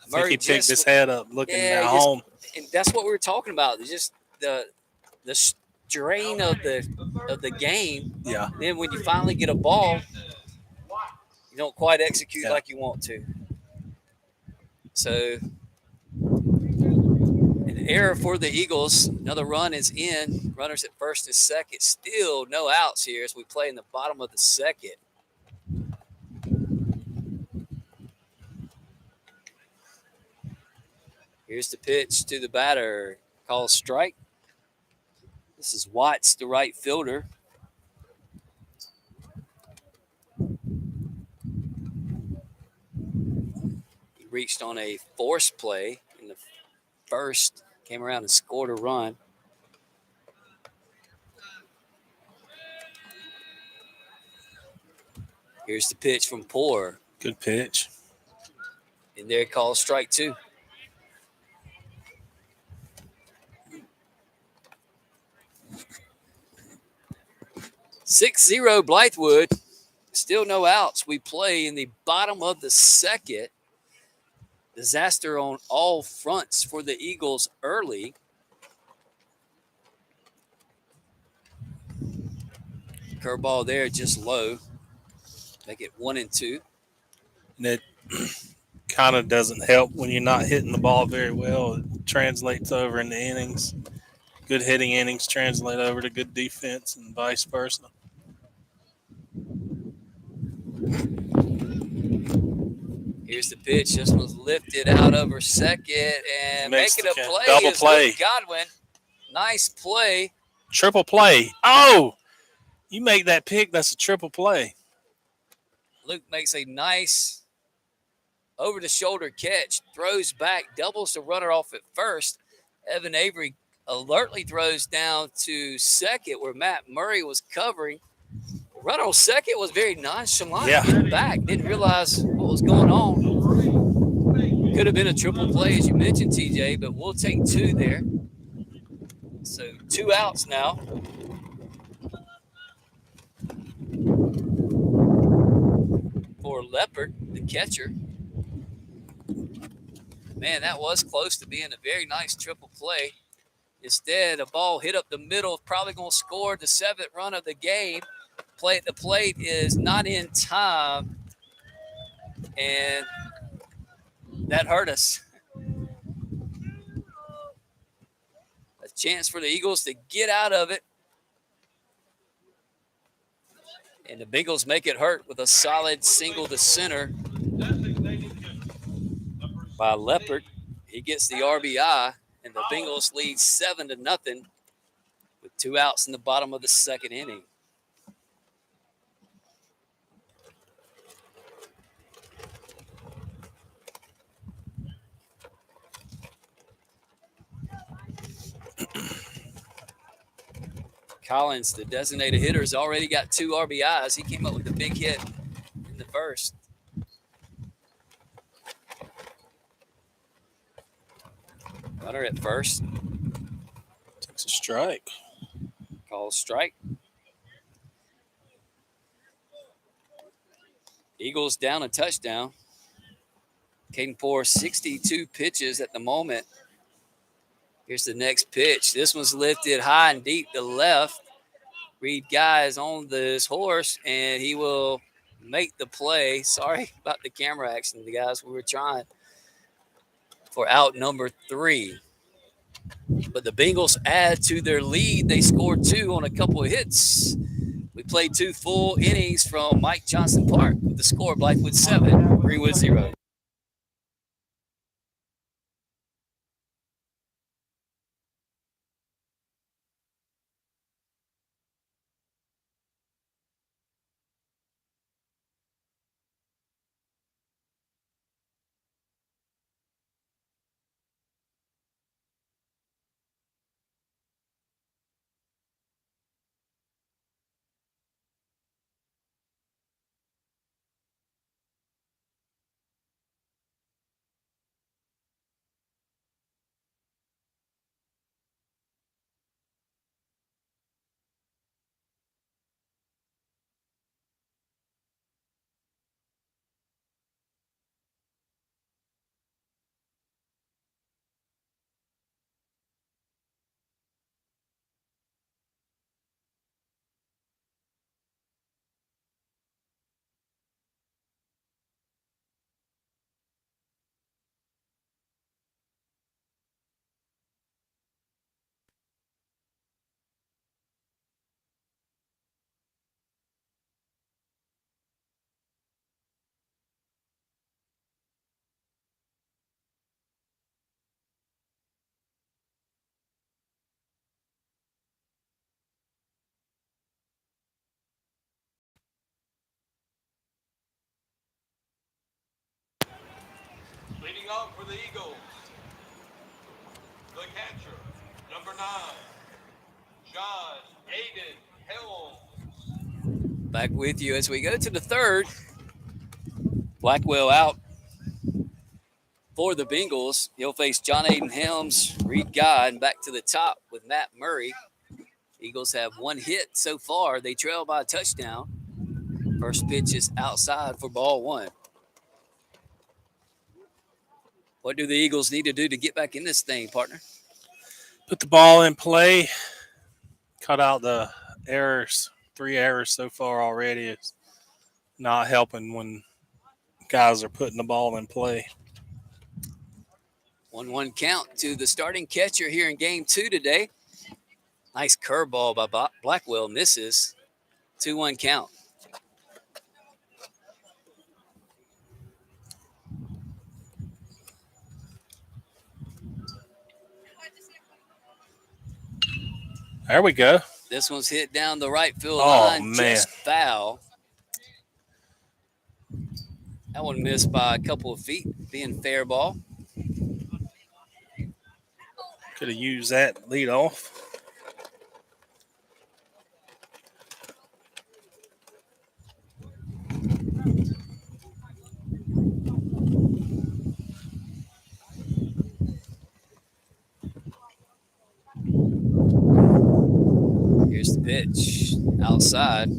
I think he picked his head up looking at home. And that's what we were talking about. Just the strain of the game. Yeah. Then when you finally get a ball, you don't quite execute like you want to. So an error for the Eagles. Another run is in. Runners at first and second. Still no outs here as we play in the bottom of the second. Here's the pitch to the batter. Call strike. This is Watts, the right fielder. He reached on a force play in the first, came around and scored a run. Here's the pitch from Poor. Good pitch. And there, call strike two. 6-0 Blythewood. Still no outs. We play in the bottom of the second. Disaster on all fronts for the Eagles early. Curveball there, just low. Make it 1-2. And it kind of doesn't help when you're not hitting the ball very well. It translates over into innings. Good hitting innings translate over to good defense and vice versa. Here's the pitch. This one's lifted out over second and Makes making a the play. double is play. Luke Godwin. Nice play. Triple play. Oh, you make that pick, that's a triple play. Luke makes a nice over-the-shoulder catch, throws back, doubles the runner off at first. Evan Avery alertly throws down to second where Matt Murray was covering. Runner on second was very nonchalant. Yeah. Getting back, didn't realize what was going on. Could have been a triple play, as you mentioned, TJ, but we'll take two there. So 2 outs now. For Leopard, the catcher. Man, that was close to being a very nice triple play. Instead, a ball hit up the middle, probably going to score the 7th run of the game. Play at the plate is not in time, and that hurt us. A chance for the Eagles to get out of it. And the Bengals make it hurt with a solid single to center by Leopard. He gets the RBI, and the Bengals lead 7-0 with 2 outs in the bottom of the second inning. Collins, the designated hitter, has already got 2 RBIs. He came up with a big hit in the first. Runner at first. Takes a strike. Calls strike. Eagles down a touchdown. Caden Poor, 62 pitches at the moment. Here's the next pitch. This one's lifted high and deep to left. Reed Guy is on this horse, and he will make the play. Sorry about the camera action, guys. We were trying for out number 3. But the Bengals add to their lead. They scored 2 on a couple of hits. We played 2 full innings from Mike Johnson Park with the score Blythewood 7, Greenwood 0. Leading off for the Eagles, the catcher, number 9, John Aiden Helms. Back with you as we go to the third. Blackwell out for the Bengals. He'll face John Aiden Helms, Reed Guy, and back to the top with Matt Murray. Eagles have one hit so far. They trail by a touchdown. First pitch is outside for ball one. What do the Eagles need to do to get back in this thing, partner? Put the ball in play. Cut out the errors. 3 errors so far already. It's not helping when guys are putting the ball in play. 1-1 count to the starting catcher here in game 2 today. Nice curveball by Blackwell. Misses. 2-1 count. There we go. This one's hit down the right field Oh, line. man. Just foul. That one missed by a couple of feet, being fair ball. Could have used that lead off. Here's the pitch. Outside.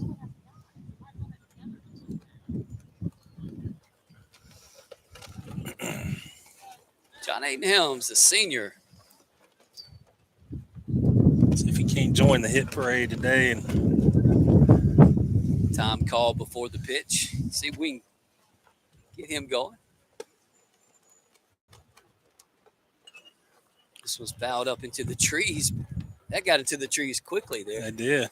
John Aiden Helms, the senior. See if he can't join the hit parade today. And Time called before the pitch. See if we can get him going. This was fouled up into the trees. That got into the trees quickly there. I did.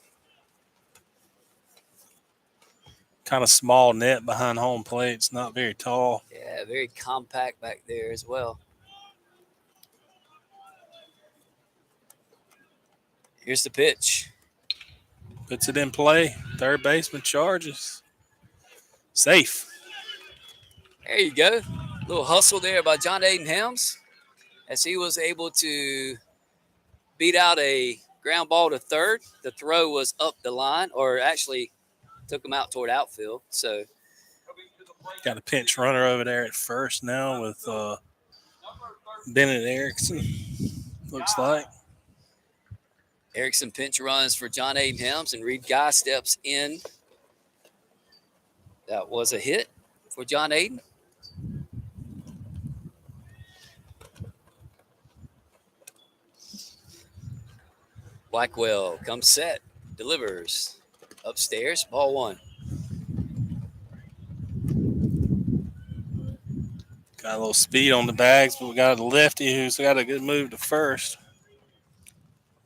Kind of small net behind home plate. It's not very tall. Yeah, very compact back there as well. Here's the pitch. Puts it in play. Third baseman charges. Safe. There you go. Little hustle there by John Aiden Helms as he was able to beat out a ground ball to third. The throw was up the line, or actually took him out toward outfield. So Got a pinch runner over there at first now with Bennett Erickson, looks like. Erickson pinch runs for John Aiden Helms, and Reed Guy steps in. That was a hit for John Aiden. Blackwell comes set, delivers upstairs, ball one. Got a little speed on the bags, but we got a lefty who's got a good move to first.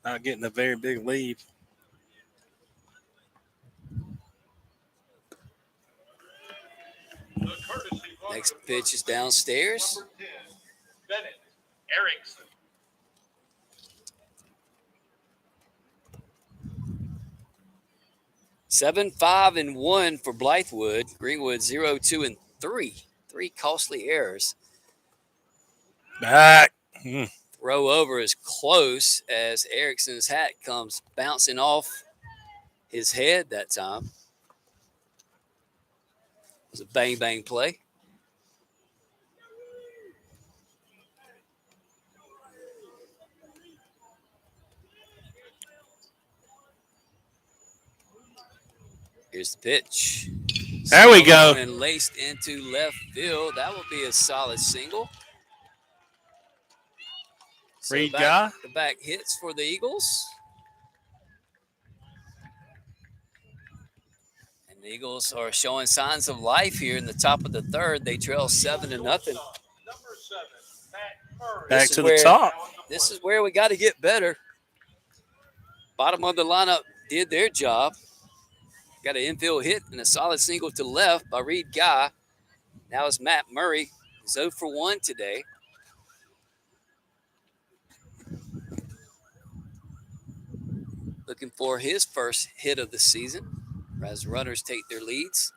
Not getting a very big lead. Next pitch is downstairs. Number 10, Bennett Erickson. Seven, 5, and 1 for Blythewood. Greenwood 0, 2, and 3. 3 costly errors. Back. Throw over is close as Erickson's hat comes bouncing off his head that time. It was a bang play. Here's the pitch. There we go. And laced into left field. That will be a solid single. Reed Guy. The back hits for the Eagles. And the Eagles are showing signs of life here in the top of the third. They trail 7-0. Number 7, Matt Murray. Back to the top. This is where we got to get better. Bottom of the lineup did their job. Got an infield hit and a solid single to left by Reed Guy. Now it's Matt Murray. 0 for 1 today. Looking for his first hit of the season as runners take their leads.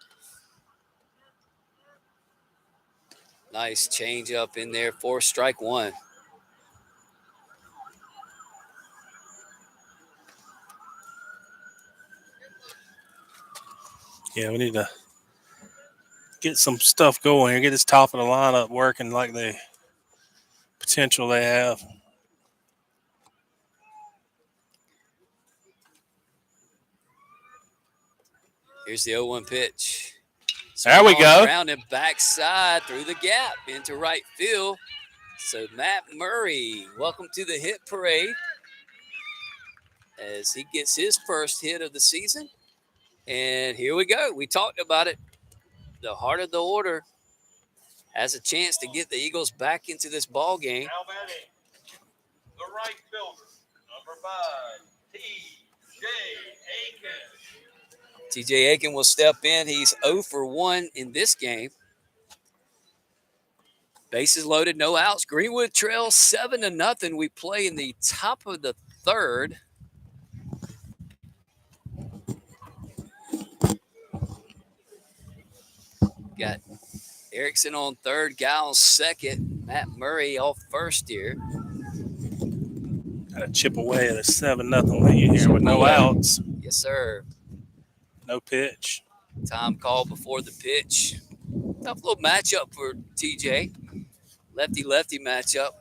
Nice change up in there for strike one. Yeah, we need to get some stuff going here. Get this top of the lineup working like the potential they have. Here's the 0-1 pitch. There we go. Ground and backside through the gap into right field. So Matt Murray, welcome to the hit parade as he gets his first hit of the season. And here we go. We talked about it. The heart of the order has a chance to get the Eagles back into this ball game. Now batting, the right fielder, number 5, T.J. Aiken. T.J. Aiken will step in. He's 0 for 1 in this game. Bases loaded, no outs. Greenwood trails 7-0. We play in the top of the third. Got Erickson on third, Giles second, Matt Murray off first here. Got to chip away at a 7-0 lead here with no outs. Yes, sir. No pitch. Time call before the pitch. Tough little matchup for TJ. Lefty-lefty matchup.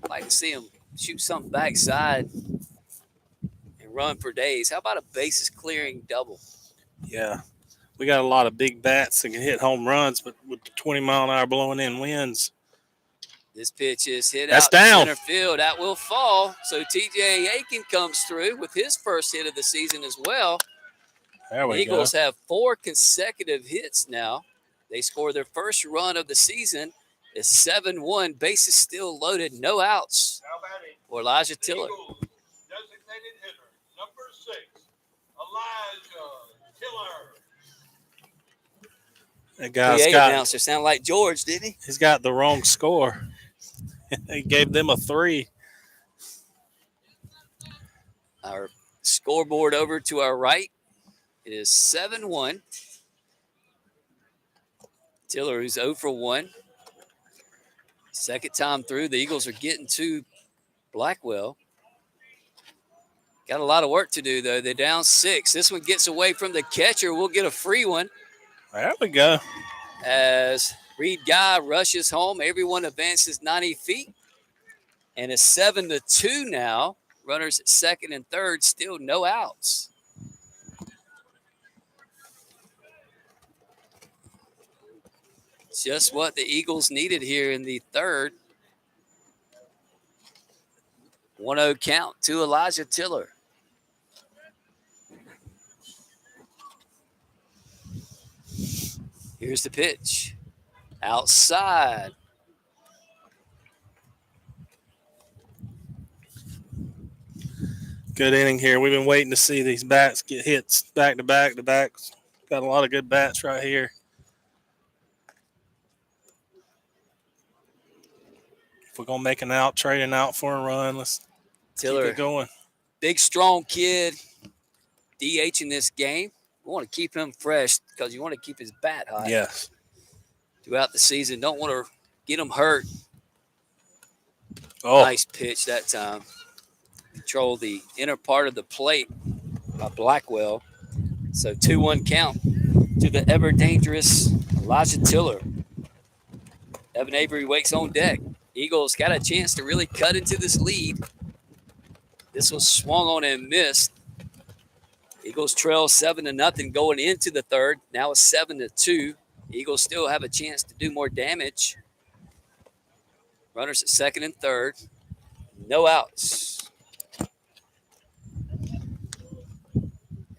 Like to see him shoot something backside and run for days. How about a bases clearing double? Yeah. We got a lot of big bats that can hit home runs, but with the 20-mile-an-hour blowing in winds. This pitch is hit That's out to down. center field. That will fall. So T.J. Aiken comes through with his first hit of the season as well. There we The Eagles go. have 4 consecutive hits now. They score their first run of the season. It's 7-1. Bases still loaded. No outs Now batting, for Elijah the Tiller. Eagles designated hitter, number 6, Elijah Tiller. That guy's PA got, announcer sound like George, didn't he? he's got the wrong score. He gave them a 3. Our scoreboard over to our right. It is 7-1. Tiller, who's 0 for 1. Second time through, the Eagles are getting to Blackwell. Got a lot of work to do, though. They're down 6. This one gets away from the catcher. We'll get a free one There we go. as Reed Guy rushes home. Everyone advances 90 feet. And it's 7-2 now. Runners at second and third, still no outs. Just what the Eagles needed here in the third. 1-0 count to Elijah Tiller. Here's the pitch. Outside. Good inning here. We've been waiting to see these bats get hits back to back to back. Got a lot of good bats right here. If we're going to make an out, trading out for a run, let's keep Tiller, it going. big, strong kid, DH in this game. We want to keep him fresh because you want to keep his bat high Yes. throughout the season. Don't want to get him hurt. Oh, Nice pitch that time. Control the inner part of the plate by Blackwell. So 2-1 count to the ever dangerous Elijah Tiller. Evan Avery waits on deck. Eagles got a chance to really cut into this lead. This was swung on and missed. Eagles trail 7-0 going into the third. Now it's 7-2. Eagles still have a chance to do more damage. Runners at second and third. No outs.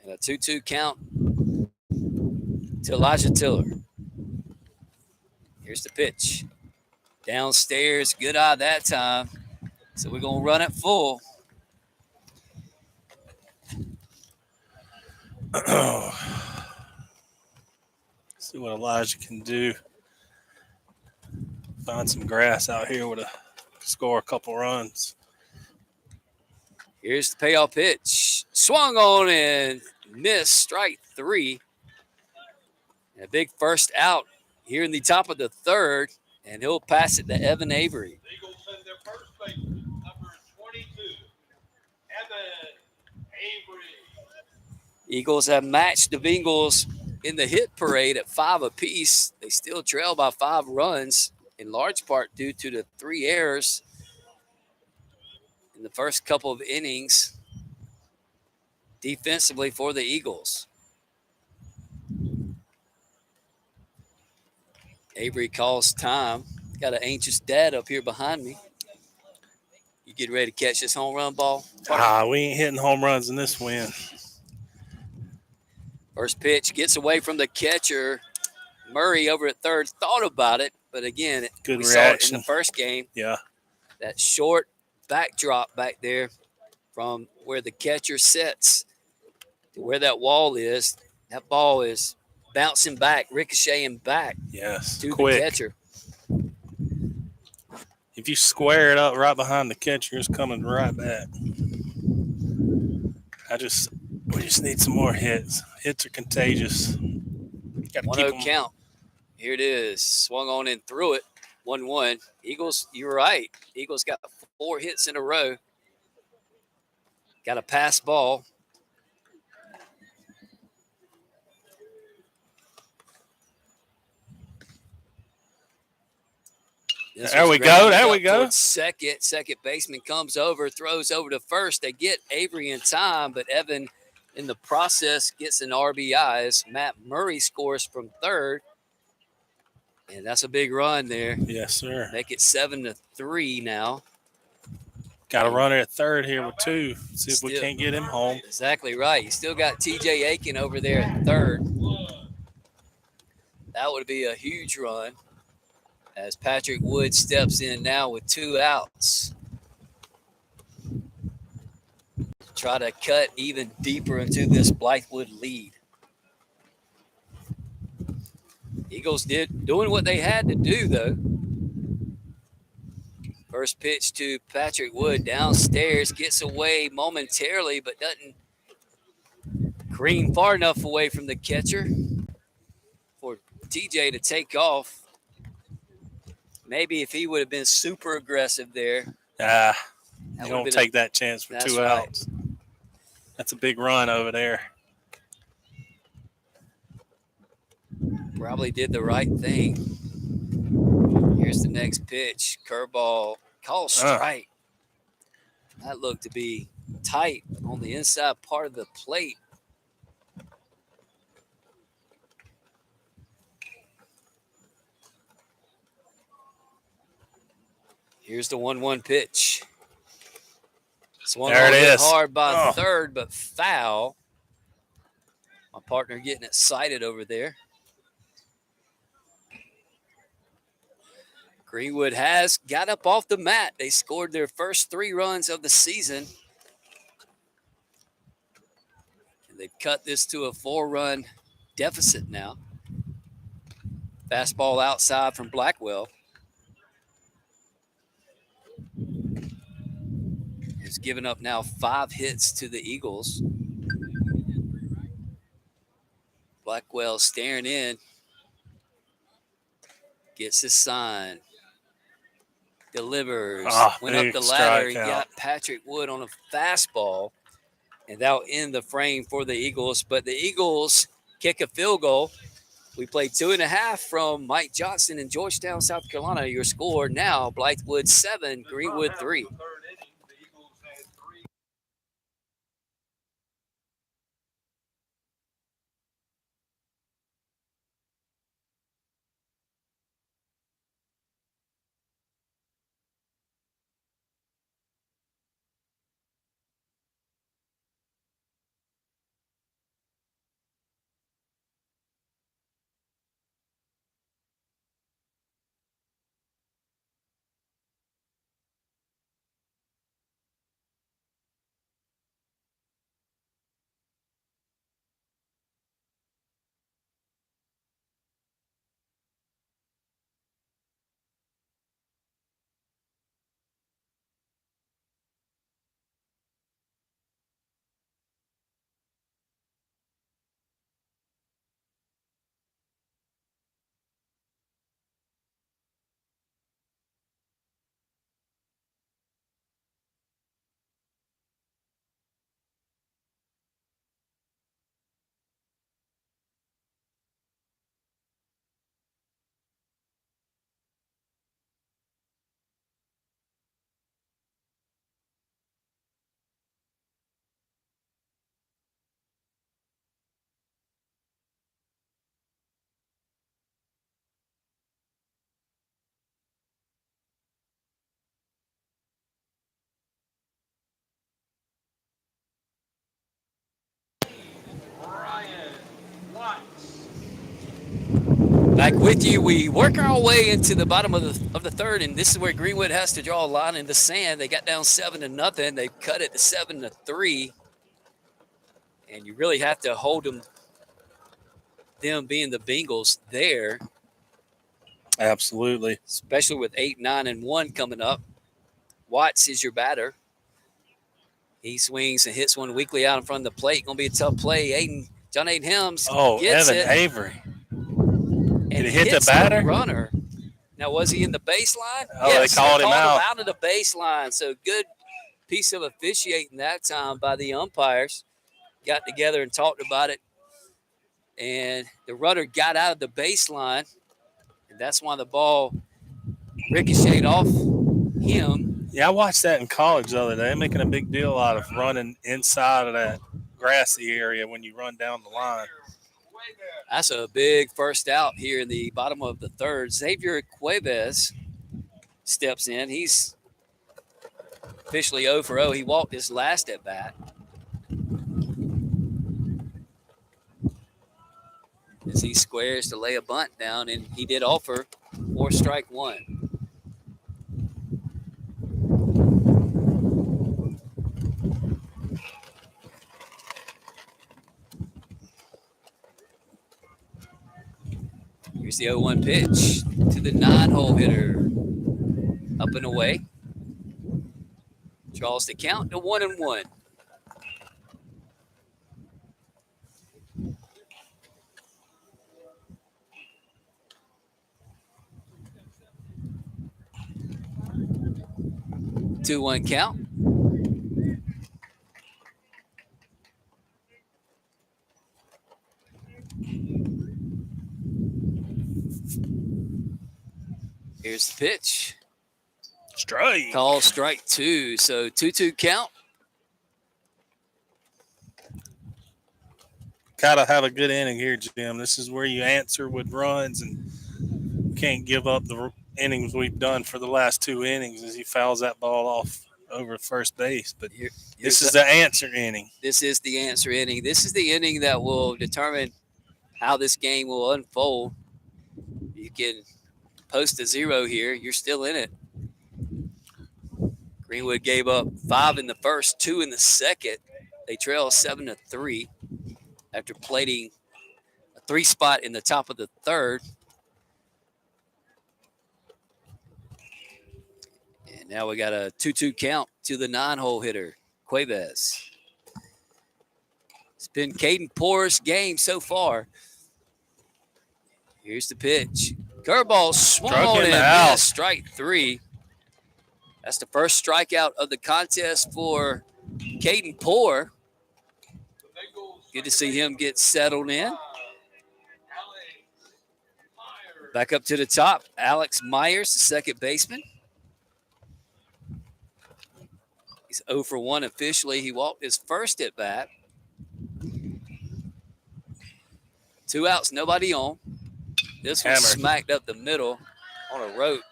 And a 2-2 count to Elijah Tiller. Here's the pitch. Downstairs, good eye that time. So we're going to run it full. see what Elijah can do. Find some grass out here with score a couple runs. Here's the payoff pitch. Swung on and missed, strike 3. And a big first out here in the top of the third, and he'll pass it to Evan Avery. The Eagles send their first baseman, number 22, Evan Avery. Eagles have matched the Bengals in the hit parade at 5 apiece. They still trail by 5 runs, in large part due to the 3 errors in the first couple of innings defensively for the Eagles. Avery calls time. Got an anxious dad up here behind me. You get ready to catch this home run ball? We ain't hitting home runs in this win. First pitch gets away from the catcher. Murray over at third thought about it, but again, Good we saw it in reaction. the first game. Yeah. That short backdrop back there from where the catcher sits to where that wall is. That ball is bouncing back, ricocheting back Yes. to Quick. the catcher. If you square it up right behind the catcher, it's coming right back. We just need some more hits. Hits are contagious. Got to 1-0 count. Here it is. Swung on and threw it. 1-1. Eagles, you're right. Eagles got 4 hits in a row. Got a pass ball. There we go. There we go. Second baseman comes over, throws over to first. They get Avery in time, but Evan, in the process, gets an RBI as Matt Murray scores from third. And that's a big run there. Yes, sir. Make it 7-3 now. Got a runner at third here with 2. See if we can't get him home. Exactly right. You still got TJ Aiken over there at third. That would be a huge run as Patrick Wood steps in now with 2 outs. Try to cut even deeper into this Blythewood lead. Eagles doing what they had to do, though. First pitch to Patrick Wood downstairs, gets away momentarily, but doesn't cream far enough away from the catcher for TJ to take off. Maybe if he would have been super aggressive there. You don't take that chance for 2 outs. That's a big run over there. Probably did the right thing. Here's the next pitch. Curveball. Call strike. That looked to be tight on the inside part of the plate. Here's the 1-1 pitch. Swung there a it bit is. Hard by third, but foul. My partner getting excited over there. Greenwood has got up off the mat. They scored their first 3 runs of the season. And they've cut this to a 4-run deficit now. Fastball outside from Blackwell. He's given up now 5 hits to the Eagles. Blackwell staring in. Gets his sign. Delivers. Went up the ladder and got Patrick Wood on a fastball. And that'll end the frame for the Eagles. But the Eagles kick a field goal. We played 2.5 from Mike Johnston in Georgetown, South Carolina. Your score now, Blythewood 7, Greenwood 3. Back with you. We work our way into the bottom of the third, and this is where Greenwood has to draw a line in the sand. They got down 7-0. They cut it to 7-3, and you really have to hold them being the Bengals there, Absolutely. especially with 8, 9, and 1 coming up. Watts is your batter. He swings and hits one weakly out in front of the plate. Going to be a tough play. John Aiden Helms gets Evan it Avery. and Did he hit the hits batter? runner. Now, was he in the baseline? Oh, Yes, they called him out. out of the baseline. So good piece of officiating that time by the umpires. Got together and talked about it. And the runner got out of the baseline. And that's why the ball ricocheted off him. Yeah, I watched that in college the other day. They're making a big deal out of running inside of that grassy area when you run down the line. That's a big first out here in the bottom of the third. Xavier Cuevas steps in. He's officially 0 for 0. He walked his last at bat. As he squares to lay a bunt down, and he did offer for strike one. Here's the 0-1 pitch to the 9-hole hitter. Up and away. Draws the count to 1-1. Two-one count. Here's the pitch. Strike. Call strike two. So 2-2 count. Gotta have a good inning here, Jim. This is where you answer with runs and can't give up the innings we've done for the last 2 innings as he fouls that ball off over first base. But this is the answer inning. This is the answer inning. This is the inning that will determine how this game will unfold. You can post a 0 here. You're still in it. Greenwood gave up 5 in the first, 2 in the second. They trail 7-3 after plating a 3 spot in the top of the third. And now we got a 2-2 count to the 9-hole hitter, Cuevas. It's been Caden Poor's game so far. Here's the pitch. Curveball swung on and missed. Strike 3. That's the first strikeout of the contest for Caden Poor. Good to see him get settled in. Back up to the top, Alex Myers, the second baseman. He's 0 for 1 officially. He walked his first at bat. 2 outs, nobody on. This one smacked up the middle on a rope.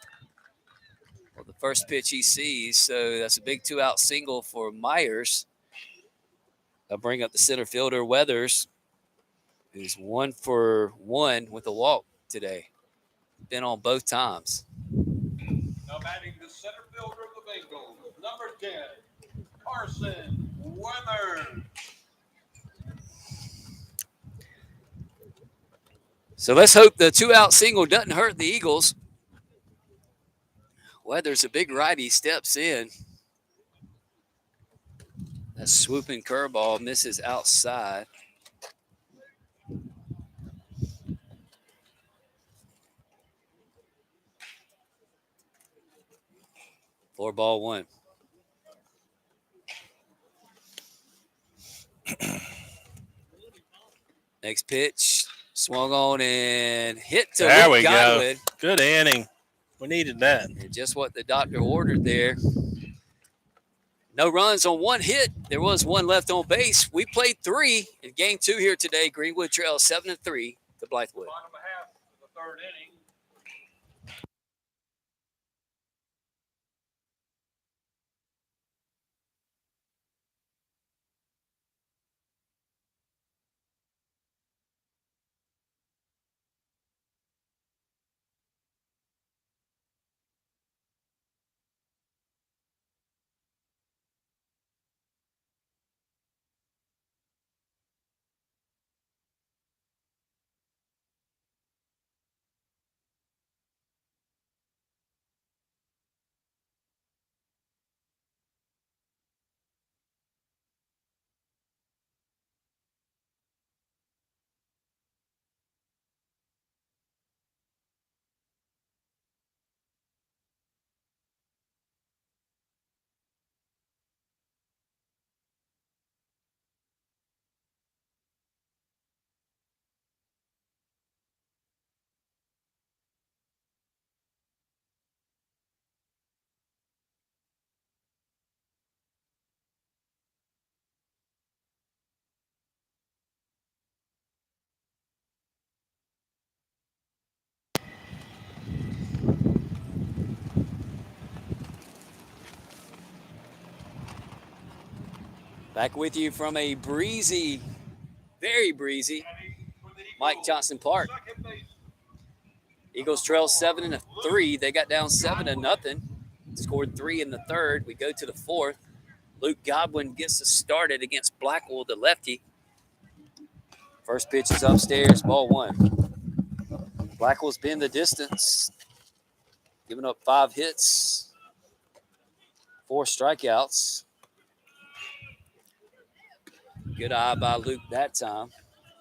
Well, the first pitch he sees, so that's a big 2-out single for Myers. I'll bring up the center fielder, Weathers, who's 1 for 1 with a walk today. Been on both times. Now batting the center fielder of the Bengals, number 10, Carson Weathers. So let's hope the 2-out single doesn't hurt the Eagles. Weathers, a big righty, steps in. That swooping curveball misses outside. Four ball one. Next pitch, swung on and hit to There we Godwin. go. Good inning. We needed that. And just what the doctor ordered there. No runs on 1 hit. There was 1 left on base. We played 3 in game 2 here today. Greenwood trails 7-3 to Blythewood. Bottom half of the third inning. Back with you from a breezy, very breezy Mike Johnson Park. Eagles trail 7-3. They got down 7-0. Scored 3 in the third. We go to the fourth. Luke Godwin gets us started against Blythewood, the lefty. First pitch is upstairs, ball 1. Blythewood's been the distance, giving up 5 hits, 4 strikeouts. Good eye by Luke that time.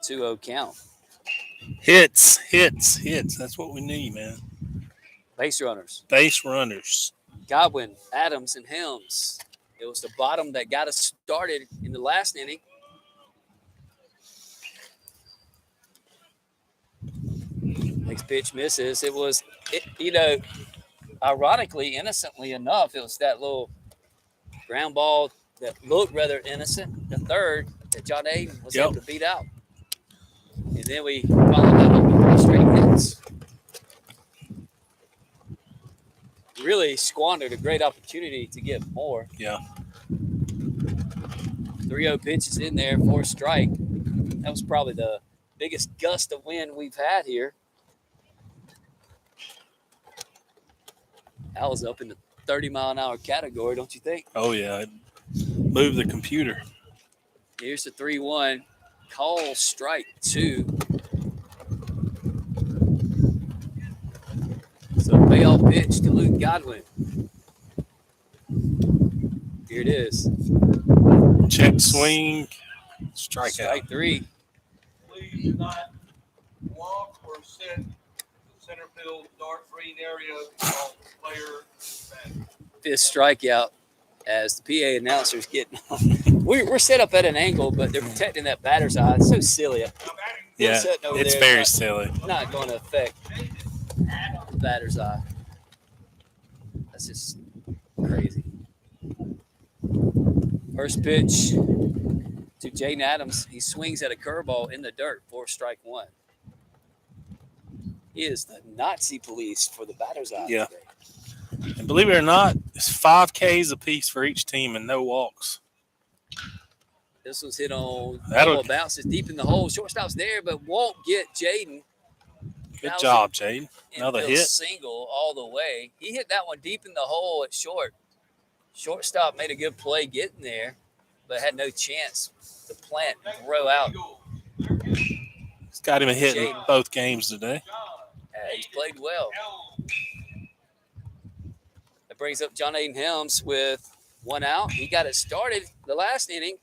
2-0 count. Hits. That's what we need, man. Base runners. Base runners. Godwin, Adams, and Helms. It was the bottom that got us started in the last inning. Next pitch misses. It was, ironically, innocently enough, it was that little ground ball that looked rather innocent, the third, that John Aiden was able to beat out. And then we followed that up with 3 straight hits. Really squandered a great opportunity to get more. Yeah. 3-0 pitches in there, 4 strike. That was probably the biggest gust of wind we've had here. That was up in the 30-mile-an-hour category, don't you think? Oh, yeah. It moved the computer. Here's the 3-1. Call strike 2. So payoff pitch to Luke Godwin. Here it is. Check swing. Strikeout. Strike 3. Please do not walk or sit in the center field dark green area while the player is batting. 5th strikeout as the PA announcer's getting on. We're set up at an angle, but they're protecting that batter's eye. It's so silly. Now batting Yeah, Sitting over it's there, very not- silly. Not going to affect the batter's eye. That's just crazy. First pitch to Jaden Adams. He swings at a curveball in the dirt for strike 1. He is the Nazi police for the batter's eye Yeah. today. And believe it or not, it's 5 Ks apiece for each team and no walks. This was hit on. That'll- Bounces deep in the hole. Shortstop's there, but won't get Jaden. Good job, Jade. Another Infield hit. single all the way. He hit that one deep in the hole at short. Shortstop made a good play getting there, but had no chance to plant and throw out. He's got him a hit in Jade. both games today. He's played well. That brings up John Aiden Helms with 1 out. He got it started the last inning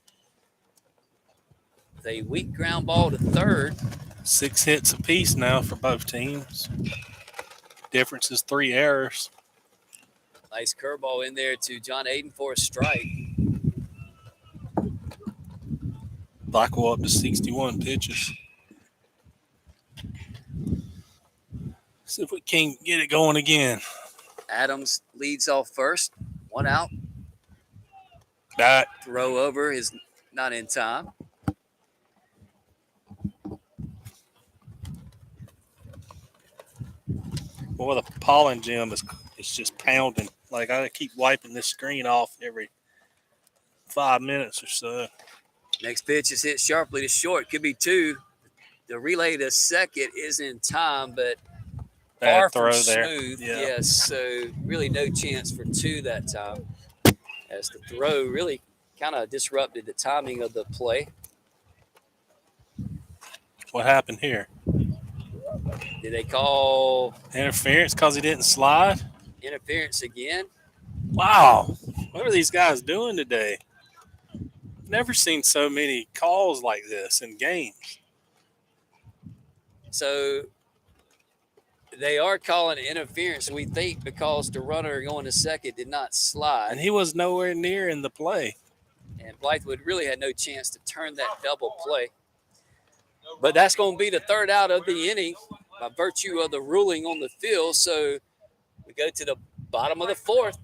with a weak ground ball to third. 6 hits apiece now for both teams. Difference is 3 errors. Nice curveball in there to John Aiden for a strike. Blackwell up to 61 pitches. See if we can get it going again. Adams leads off first. 1 out. That Throw over is not in time. boy, the pollen gem is just pounding. Like I keep wiping this screen off every 5 minutes or so. Next pitch is hit sharply to short. Could be 2. The relay to second is in time, but far Bad throw from there. smooth. Yeah. Yes, so really no chance for 2 that time. As the throw really kind of disrupted the timing of the play. What happened here? Did they call Interference because he didn't slide? interference again? Wow. What are these guys doing today? Never seen so many calls like this in games. So they are calling interference, we think, because the runner going to second did not slide. And he was nowhere near in the play. And Blythewood really had no chance to turn that double play. But that's going to be the 3rd out of the inning by virtue of the ruling on the field. So we go to the bottom of the 4th.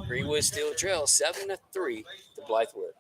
Greenwood still trails 7-3 to Blythewood.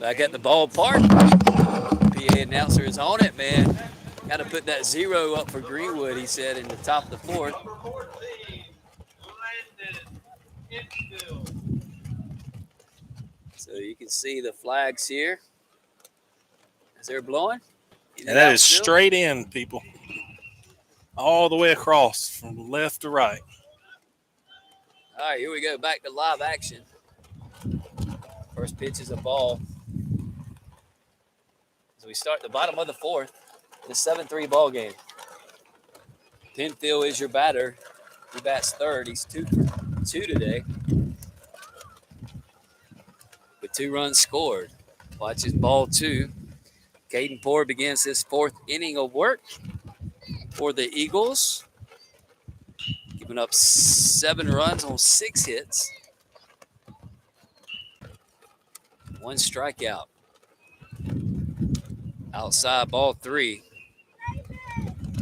Back at the ballpark. PA announcer is on it, man. Got to put that 0 up for Greenwood, he said, in the top of the fourth. Number 14, Landon Infield. So you can see the flags here as they're blowing. And that is straight in, people. All the way across from left to right. All right, here we go. Back to live action. First pitch is a ball. As we start the bottom of the fourth, the 7-3 ball game. Penfield is your batter. He bats third. He's 2 for 2 today, with 2 runs scored. Watch his ball 2. Caden Poor begins his 4th inning of work for the Eagles, giving up 7 runs on 6 hits. 1 strikeout. Outside ball 3.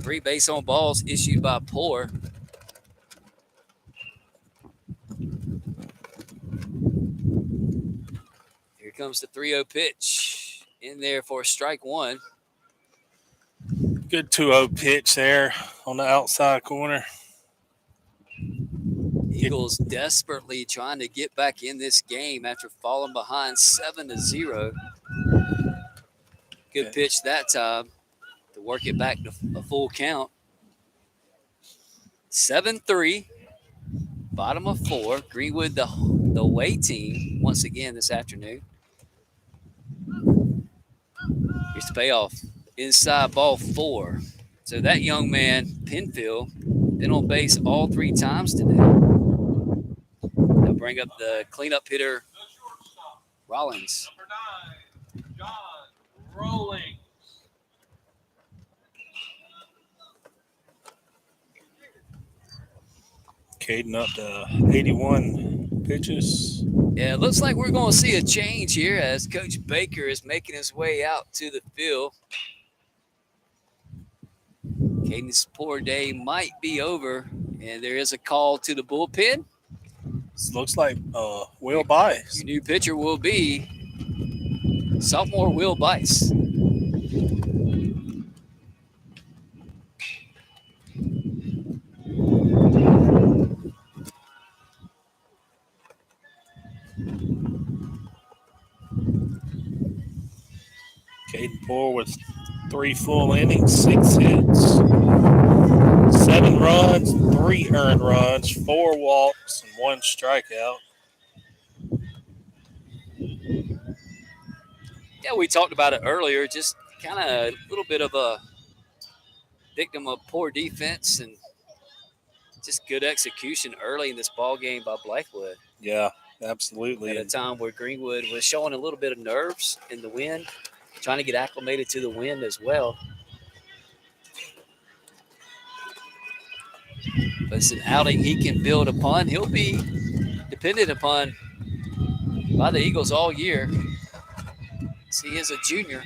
3 base on balls issued by Poor. Here comes the 3-0 pitch. In there for strike 1. Good 2-0 pitch there on the outside corner. Eagles desperately trying to get back in this game after falling behind 7-0. Good pitch that time to work it back to a full count. 7-3, bottom of 4. Greenwood, the away team, once again this afternoon. Here's the payoff. Inside ball 4. So that young man, Penfield, been on base all 3 times today. They'll bring up the cleanup hitter, The shortstop, Rollins. number 9, John Rawlings. Caden up to 81 pitches. Yeah, it looks like we're going to see a change here as Coach Baker is making his way out to the field. Caden's poor day might be over, and there is a call to the bullpen. This looks like Will Bice. Your new pitcher will be sophomore Will Bice. Caden Poor with 3 full innings, 6 hits, 7 runs, 3 earned runs, 4 walks, and 1 strikeout. Yeah, we talked about it earlier. Just kind of a little bit of a victim of poor defense and just good execution early in this ball game by Blythewood. Yeah, absolutely. At a time where Greenwood was showing a little bit of nerves in the wind, trying to get acclimated to the wind as well. But it's an outing he can build upon. He'll be dependent upon by the Eagles all year. He is a junior.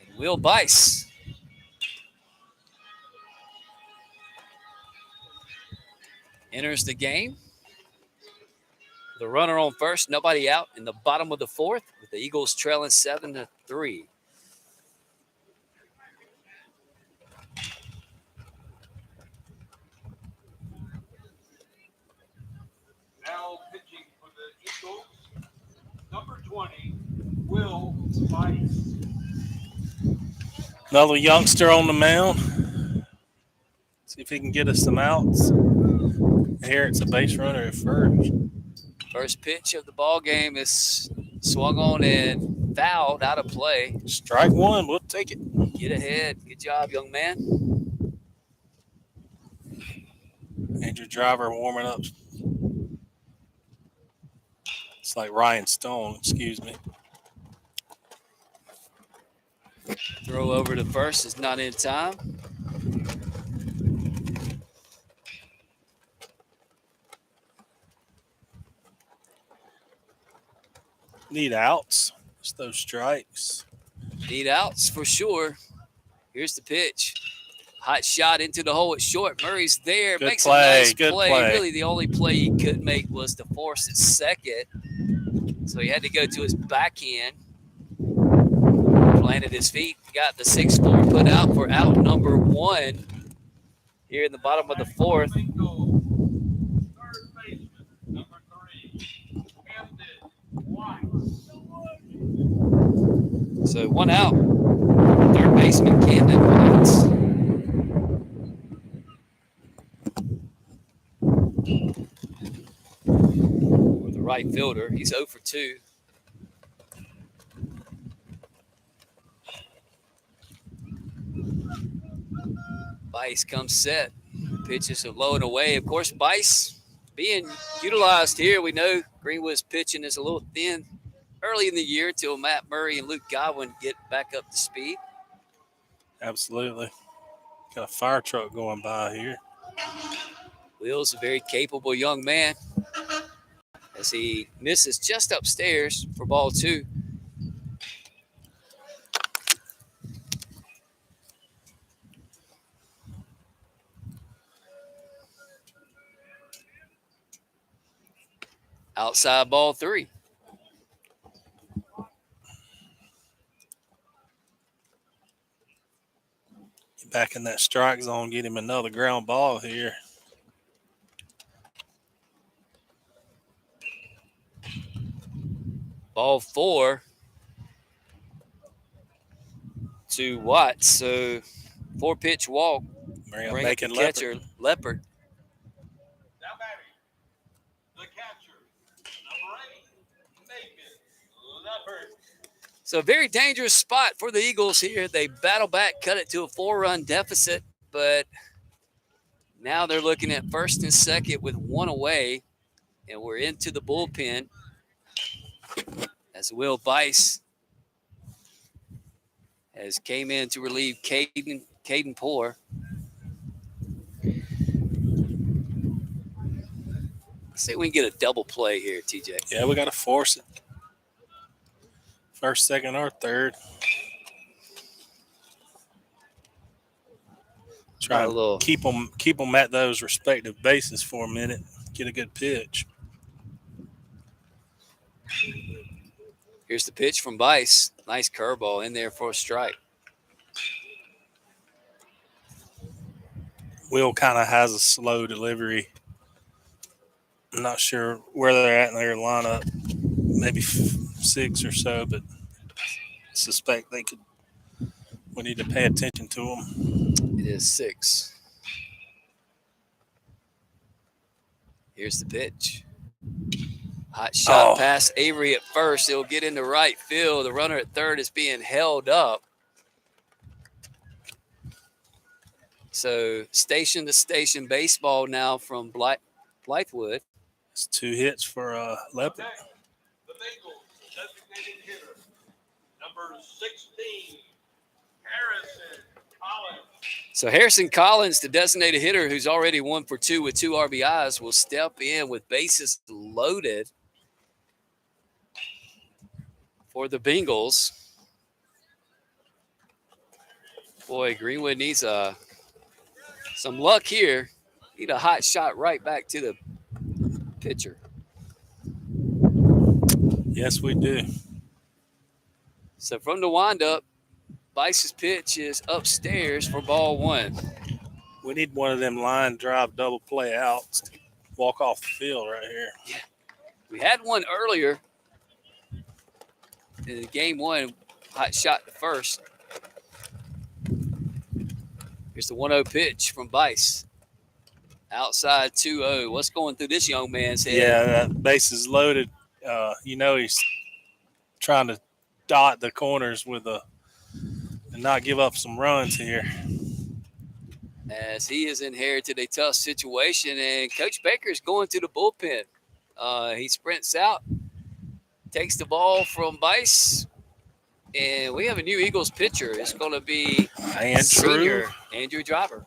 And Will Bice enters the game. The runner on first, nobody out in the bottom of the fourth, with the Eagles trailing 7-3. Now pitching for the Eagles, number 20, Will Bice. Another youngster on the mound. See if he can get us some outs. Here it's a base runner at first. First pitch of the ball game is swung on and fouled out of play. Strike 1, we'll take it. Get ahead. Good job, young man. And your driver warming up. It's like Ryan Stone, excuse me. Throw over to first is not in time. Need outs. Just those strikes. Need outs for sure. Here's the pitch. Hot shot into the hole at short. Murray's there. Good Makes play, a nice good play. play. Really, the only play he could make was to force it second. So he had to go to his backhand. Planted his feet. Got the 6-4 put out for out number 1 here in the bottom of the 4th. Third baseman, number 3, Hampton White. So 1 out. Third baseman Camden White. For the right fielder, he's 0 for 2. Bice comes set. Pitches are low and away. Of course, Bice being utilized here. We know Greenwood's pitching is a little thin early in the year until Matt Murray and Luke Godwin get back up to speed. Absolutely. Got a fire truck going by here. Will's a very capable young man as he misses just upstairs for ball 2. Outside ball 3. Back in that strike zone, get him another ground ball here. Ball 4 to Watts. So 4-pitch walk. Bring up Bring up Macon the Leopard. catcher, Leopard. Now batting, the catcher, number 8, Macon Leopard. So a very dangerous spot for the Eagles here. They battle back, cut it to a 4-run deficit, but now they're looking at first and second with 1 away, and we're into the bullpen as Will Bice has came in to relieve Caden Poor. See if we can get a double play here, TJ. Yeah, we got to force it. First, second, or third. Try A little- to keep them at those respective bases for a minute. Get a good pitch. Here's the pitch from Bice. Nice curveball in there for a strike. Will kind of has a slow delivery. I'm not sure where they're at in their lineup. Maybe 6 or so, but I suspect we need to pay attention to them. It is 6. Here's the pitch. Hot shot past Avery at first. It'll get into right field. The runner at third is being held up. So station to station baseball now from Blythewood. It's 2 hits for Leopard. Okay, the Bengals designated hitter, number 16, Harrison Collins. So Harrison Collins, the designated hitter who's already 1 for 2 with 2 RBIs, will step in with bases loaded for the Bengals. Boy, Greenwood needs some luck here. Need a hot shot right back to the pitcher. Yes, we do. So from the windup, Bice's pitch is upstairs for ball 1. We need one of them line drive double play outs to walk off the field right here. We had one earlier in game 1, hot shot to first. Here's the 1-0 pitch from Bice. Outside 2-0. What's going through this young man's head? Yeah, that base is loaded. He's trying to dot the corners and not give up some runs here. As he has inherited a tough situation, and Coach Baker is going to the bullpen. He sprints out, takes the ball from Bice, and we have a new Eagles pitcher. It's going to be senior Andrew Driver.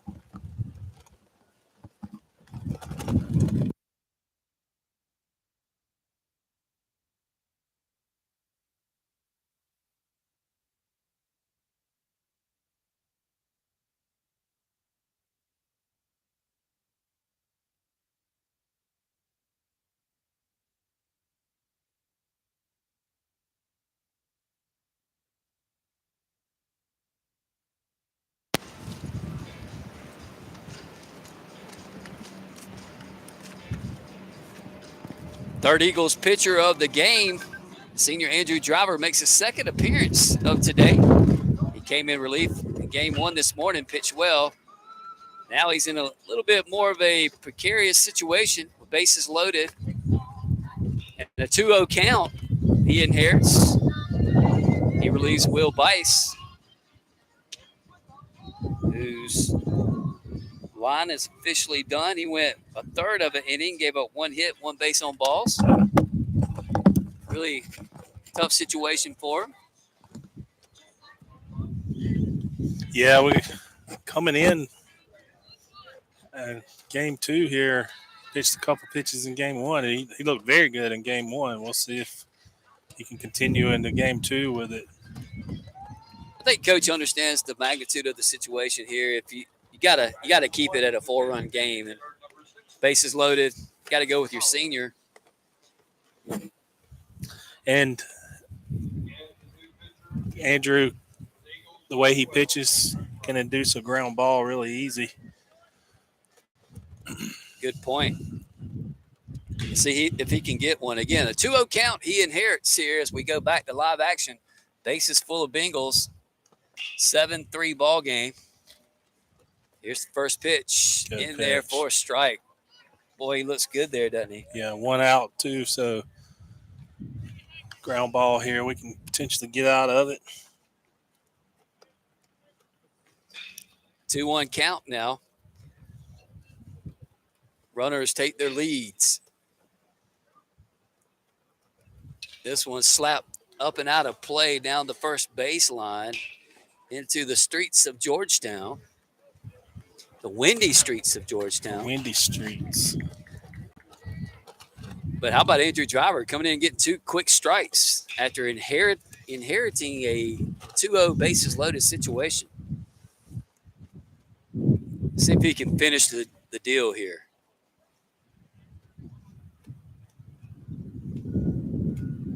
Third Eagles pitcher of the game, senior Andrew Driver, makes his second appearance of today. He came in relief in game 1 this morning, pitched well. Now he's in a little bit more of a precarious situation with bases loaded. And a 2-0 count he inherits. He relieves Will Bice, whose line is officially done. He went a third of an inning, gave up 1 hit, 1 base on balls. Really tough situation for him. Yeah, we coming in game 2 here. Pitched a couple pitches in game 1. And he looked very good in game 1. We'll see if he can continue into game 2 with it. I think Coach understands the magnitude of the situation here. If you gotta keep it at a 4-run game, and bases loaded, got to go with your senior. And Andrew, the way he pitches, can induce a ground ball really easy. Good point. See if he can get one. Again, a 2-0 count he inherits here as we go back to live action. Bases full of Bengals. 7-3 ball game. Here's the first pitch Good in pitch. there for a strike. Boy, he looks good there, doesn't he? Yeah, 1 out too, so ground ball here. We can potentially get out of it. 2-1 count now. Runners take their leads. This one slapped up and out of play down the first baseline into the streets of Georgetown. The windy streets of Georgetown. Windy streets. But how about Andrew Driver coming in and getting 2 quick strikes after inheriting a 2-0 bases loaded situation? See if he can finish the deal here.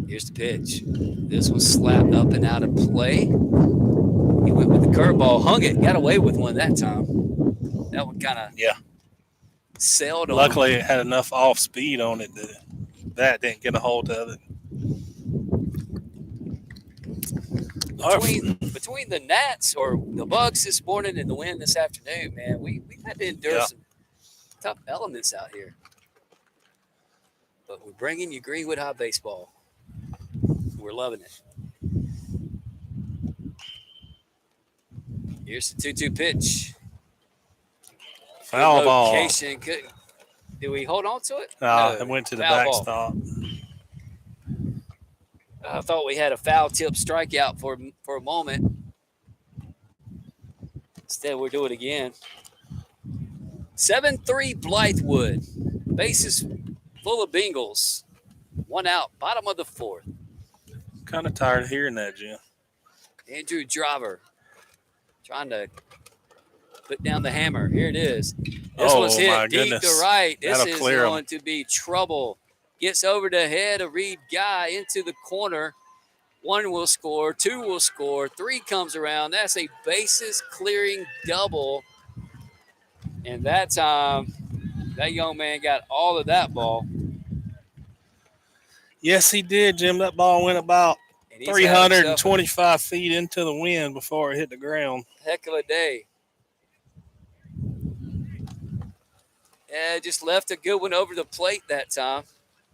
Here's the pitch. This was slapped up and out of play. He went with the curveball, hung it, got away with one that time. That one kind of sailed on. Luckily, it had enough off speed on it that didn't get a hold of it. Between the gnats or the bugs this morning and the wind this afternoon, man, we've had to endure some tough elements out here. But we're bringing you Greenwood High baseball. We're loving it. Here's the 2-2 pitch. Foul ball. Did we hold on to it? No, it went to the backstop. I thought we had a foul tip strikeout for a moment. Instead, we'll do it again. 7-3 Blythewood. Bases full of Bengals. 1 out, bottom of the 4th. Kind of tired of hearing that, Jim. Andrew Driver trying to put down the hammer. Here it is. This one's hit deep to right. This is going to be trouble. Gets over the head of Reed Guy into the corner. 1 will score, 2 will score, 3 comes around. That's a bases clearing double. And that time, that young man got all of that ball. Yes, he did, Jim. That ball went about 325 feet into the wind before it hit the ground. Heck of a day. Yeah, just left a good one over the plate that time.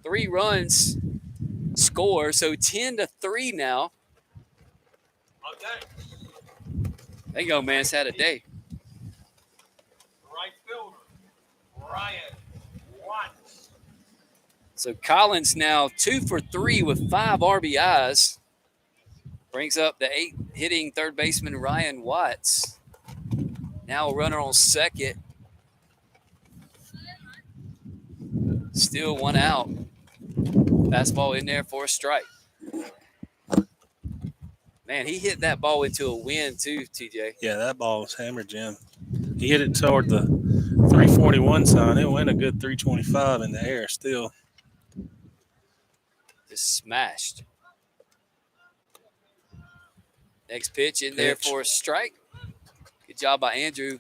3 runs score, so 10-3 now. Okay. That young man's had a day. Right fielder, Ryan Watts. So Collins now 2 for 3 with 5 RBIs. Brings up the 8 hitting third baseman Ryan Watts. Now a runner on second. Still 1 out. Fastball in there for a strike. Man, he hit that ball into a wind too, TJ. Yeah, that ball was hammered, Jim. He hit it toward the 341 sign. It went a good 325 in the air still. Just smashed. Next pitch in there for a strike. Good job by Andrew.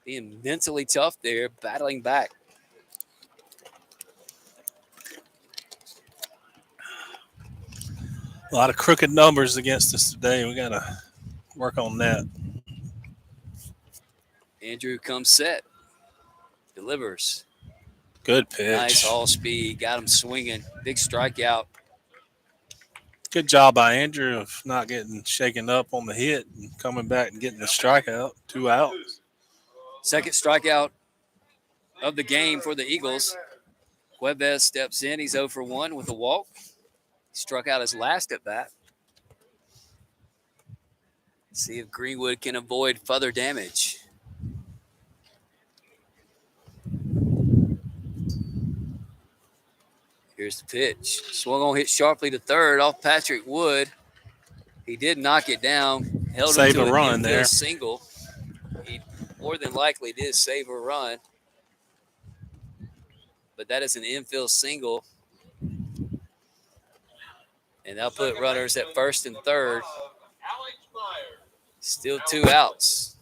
Being mentally tough there, battling back. A lot of crooked numbers against us today. We got to work on that. Andrew comes set. Delivers. Good pitch. Nice all speed. Got him swinging. Big strikeout. Good job by Andrew of not getting shaken up on the hit and coming back and getting the strikeout. 2 outs. Second strikeout of the game for the Eagles. Cuevas steps in. He's 0 for 1 with a walk. Struck out his last at bat. See if Greenwood can avoid further damage. Here's the pitch. Swung on, hit sharply to third off Patrick Wood. He did knock it down. Held Save him to a an run infield there. single. He more than likely did save a run. But that is an infield single. And they'll put runners at first and third. Still 2 outs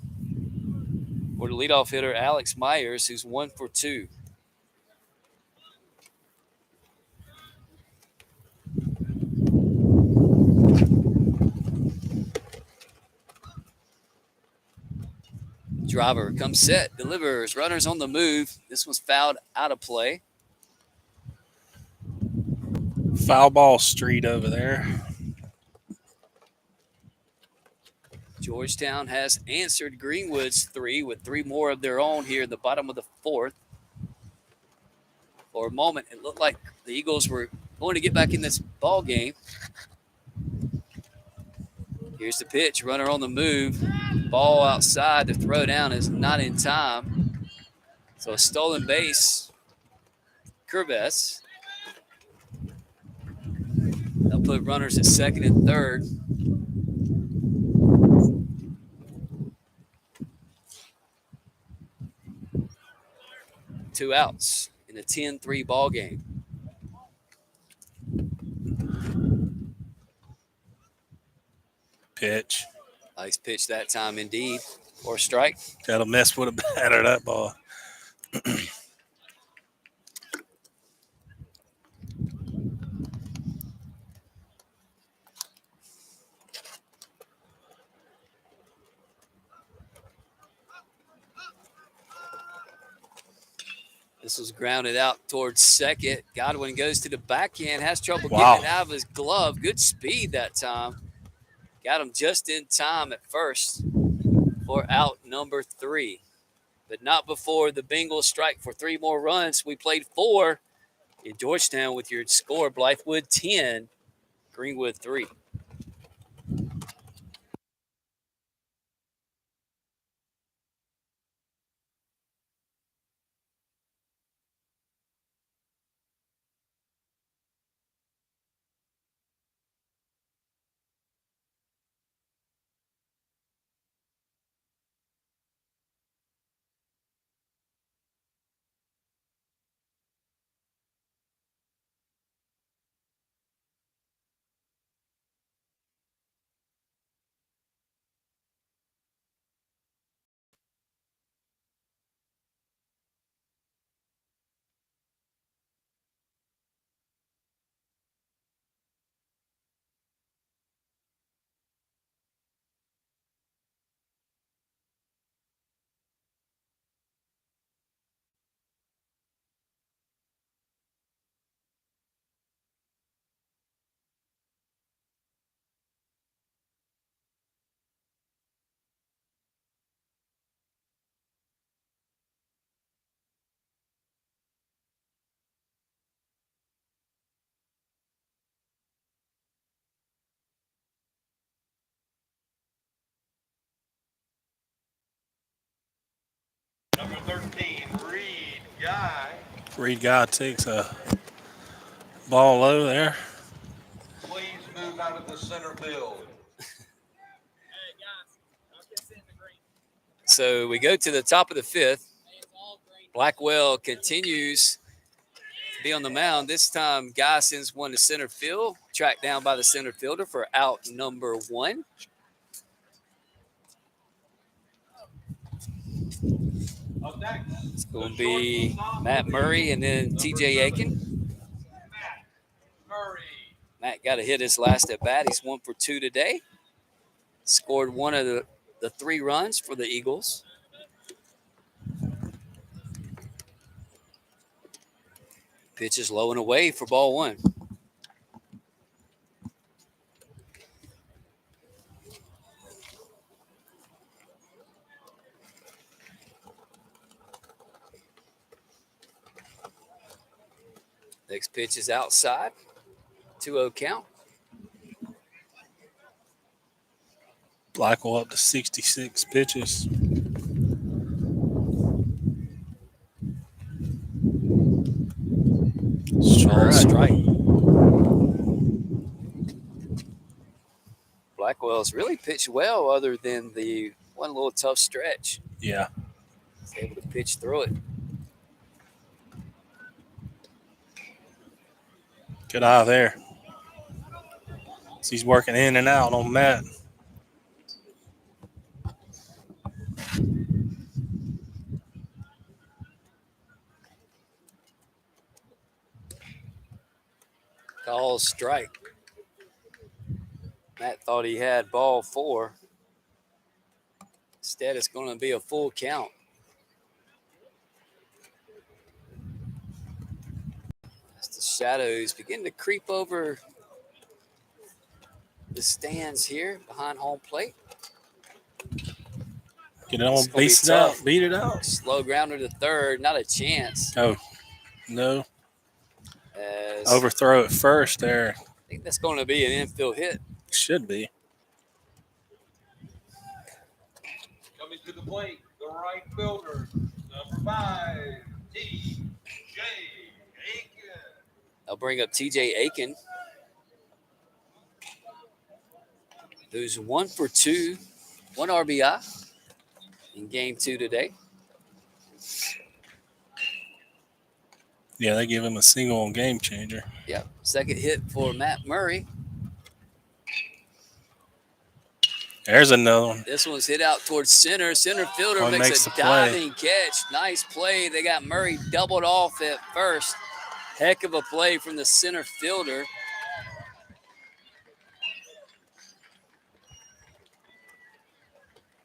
for the leadoff hitter, Alex Myers, who's 1 for 2. Driver comes set, delivers, runners on the move. This one's fouled out of play. Foul ball street over there. Georgetown has answered Greenwood's 3 with 3 more of their own here in the bottom of the 4th. For a moment, it looked like the Eagles were going to get back in this ball game. Here's the pitch, runner on the move. Ball outside, the throw down is not in time. So a stolen base. Cuevas. They'll put runners at second and third. Two outs in a 10-3 ball game. Pitch. Nice pitch that time indeed. For a strike. That'll mess with a batter, that ball. This was grounded out towards second. Godwin goes to the backhand, has trouble Wow. getting it out of his glove. Good speed that time. Got him just in time at first for out number 3. But not before the Bengals strike for 3 more runs. We played 4 in Georgetown with your score, Blythewood 10, Greenwood 3. Number 13, Reed Guy. Reed Guy takes a ball low there. Please move out of the center field. So we go to the top of the 5th. Blackwell continues to be on the mound. This time, Guy sends one to center field, tracked down by the center fielder for out number 1. It's going to be Matt Murray and then TJ Aiken. Murray. Matt Matt got a hit his last at bat. He's 1 for 2 today. Scored one of the 3 runs for the Eagles. Pitch is low and away for ball 1. Next pitch is outside. 2-0 count. Blackwell up to 66 pitches. Strong strike. Blackwell's really pitched well other than the one little tough stretch. Yeah. He's able to pitch through it. Good eye there. So he's working in and out on Matt. Call strike. Matt thought he had ball 4. Instead, it's going to be a full count. As the shadows begin to creep over the stands here behind home plate. Get it on, It's gonna be base it tough. out, beat it out. Slow grounder to third, not a chance. Oh, no. As Overthrow at first there. I think that's going to be an infield hit. Should be. Coming to the plate, the right fielder, number 5, T.J. Aiken. They'll bring up TJ Aiken, who's 1 for 2, 1 RBI in game 2 today. Yeah, they give him a single on Game Changer. Yep. Second hit for Matt Murray. There's another one. This one's hit out towards center. Center fielder One makes makes a the play. diving catch. Nice play. They got Murray doubled off at first. Heck of a play from the center fielder.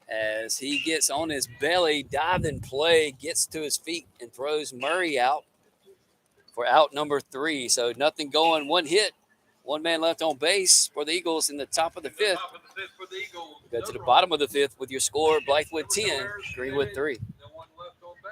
As he gets on his belly, diving play, gets to his feet and throws Murray out for out number 3. So nothing going, 1 hit, 1 man left on base for the Eagles in the top of the 5th. Top of the 5th for the Eagles. Go to the bottom of the 5th with your score: Blythewood 10, Greenwood 3. No one left on base.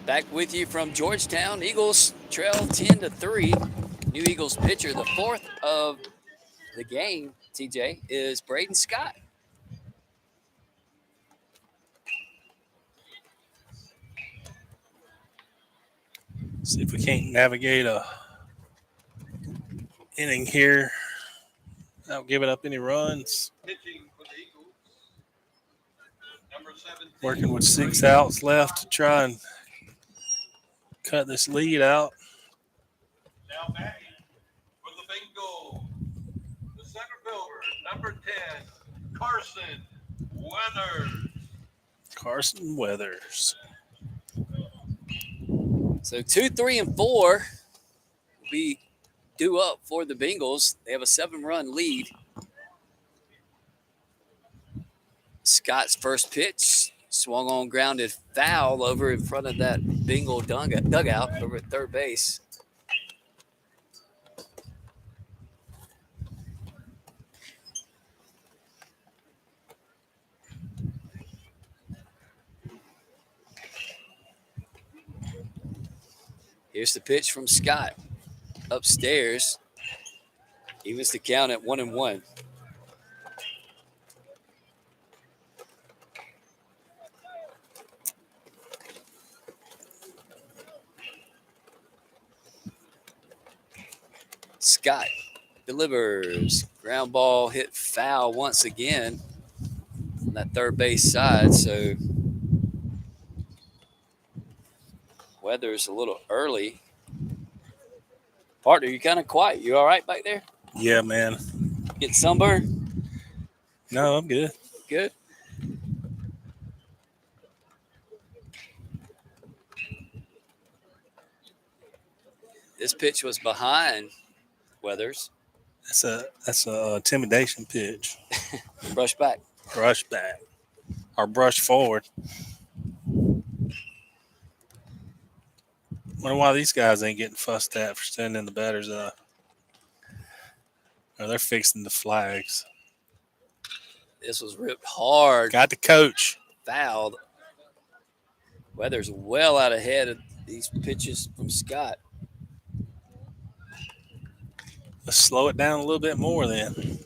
Back with you from Georgetown. Eagles trail 10-3. New Eagles pitcher, the 4th of the game, TJ, is Braden Scott. See if we can't navigate a inning here without giving up any runs. Pitching for the Eagles. Number 17. Working with 6 outs left to try and cut this lead out. Now batting for the Bengals. The center fielder, number 10, Carson Weathers. Carson Weathers. So 2, 3, and 4 will be due up for the Bengals. They have a 7-run lead. Scott's first pitch swung on, grounded foul over in front of that Bengal dugout over at third base. Here's the pitch from Scott. Upstairs. Evens the count at 1-1. Scott delivers. Ground ball hit foul once again on that third base side. So weather's a little early. Partner, you kind of quiet. You all right back there? Yeah, man. Get sunburned? No, I'm good. Good. This pitch was behind Weathers. That's a intimidation pitch. Brush back. Brush back or brush forward. Wonder why these guys ain't getting fussed at for standing in the batter's eye. Or they're fixing the flags. This was ripped hard. Got the coach. Fouled. Weathers well out ahead of these pitches from Scott. Let's slow it down a little bit more then.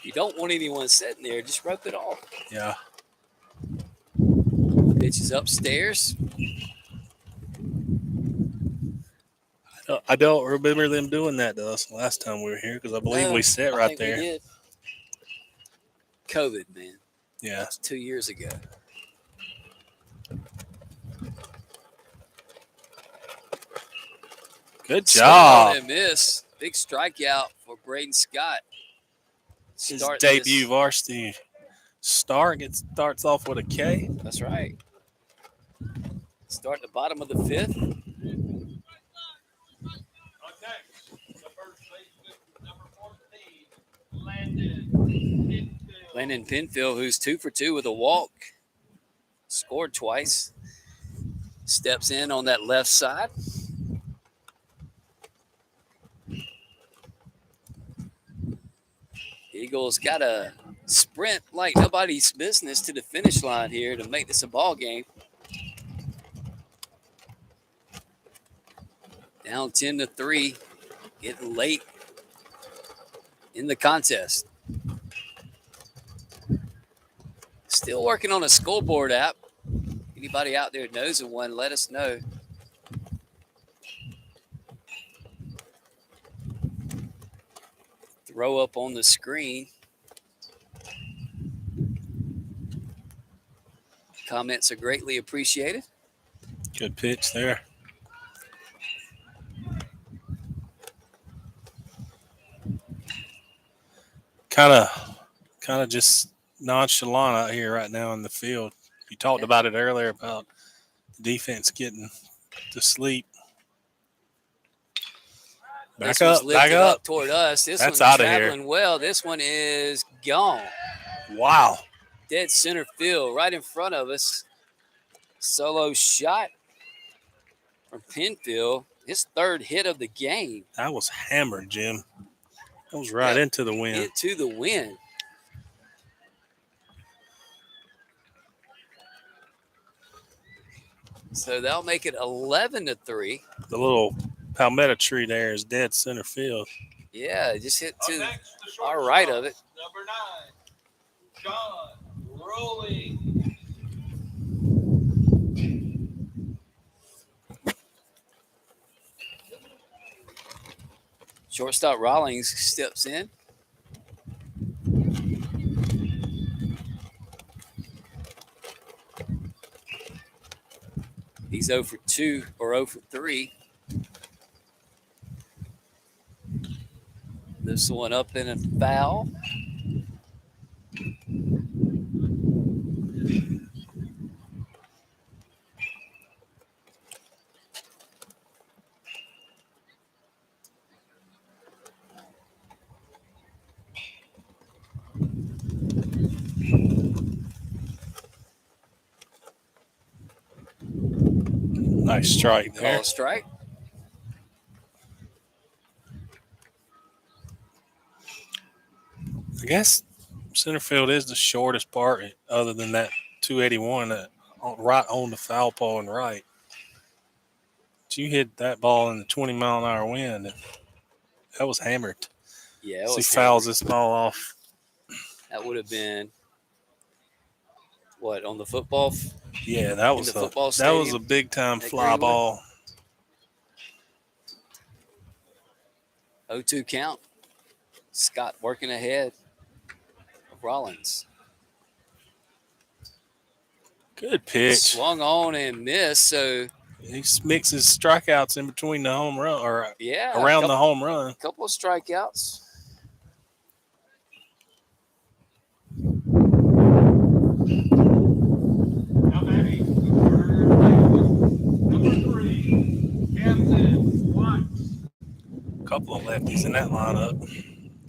You don't want anyone sitting there. Just rope it off. Yeah. Pitch is upstairs. I don't remember them doing that to us last time we were here because I believe we sat right there. We did. COVID, man. Yeah. That's 2 years ago. Good job. And miss. Big strikeout for Braden Scott. His debut varsity start starts off with a K. That's right. Start at the bottom of the fifth. Okay. The first baseman, number 14, Landon Penfield, who's 2 for 2 with a walk, scored twice. Steps in on that left side. Eagles got to sprint like nobody's business to the finish line here to make this a ball game. Down 10-3, getting late in the contest. Still working on a scoreboard app. Anybody out there knows of one, let us know. Throw up on the screen. Comments are greatly appreciated. Good pitch there. Kind of just nonchalant out here right now in the field. You talked about it earlier about the defense getting to sleep. Back up. Toward us. This That's one's out of here. traveling well. This one is gone. Wow. Dead center field right in front of us. Solo shot from Penfield. His third hit of the game. That was hammered, Jim. That was right into the wind. Into the wind. So that'll make it 11-3. The little palmetto tree there is dead center field. Yeah, it just hit to next, the our right of it. Number 9, John Rolling. Shortstop Rawlings steps in. He's 0 for 2 or 0 for 3. This one up in a foul. Nice strike Call there. a strike. I guess center field is the shortest part, other than that 281 right on the foul pole and right. But you hit that ball in the 20-mile-an-hour wind. That was hammered. Yeah, it He was fouls hammered. this ball off. That would have been what on the football Yeah, that in was the football a stadium big time at fly Greenwood. ball. 0-2 count. Scott working ahead of Rollins. Good pitch. Swung on and missed. So He mixes strikeouts in between the home run or yeah, around the home run. a couple of strikeouts. Now batting, number 3, Camden Watts. A couple of lefties in that lineup.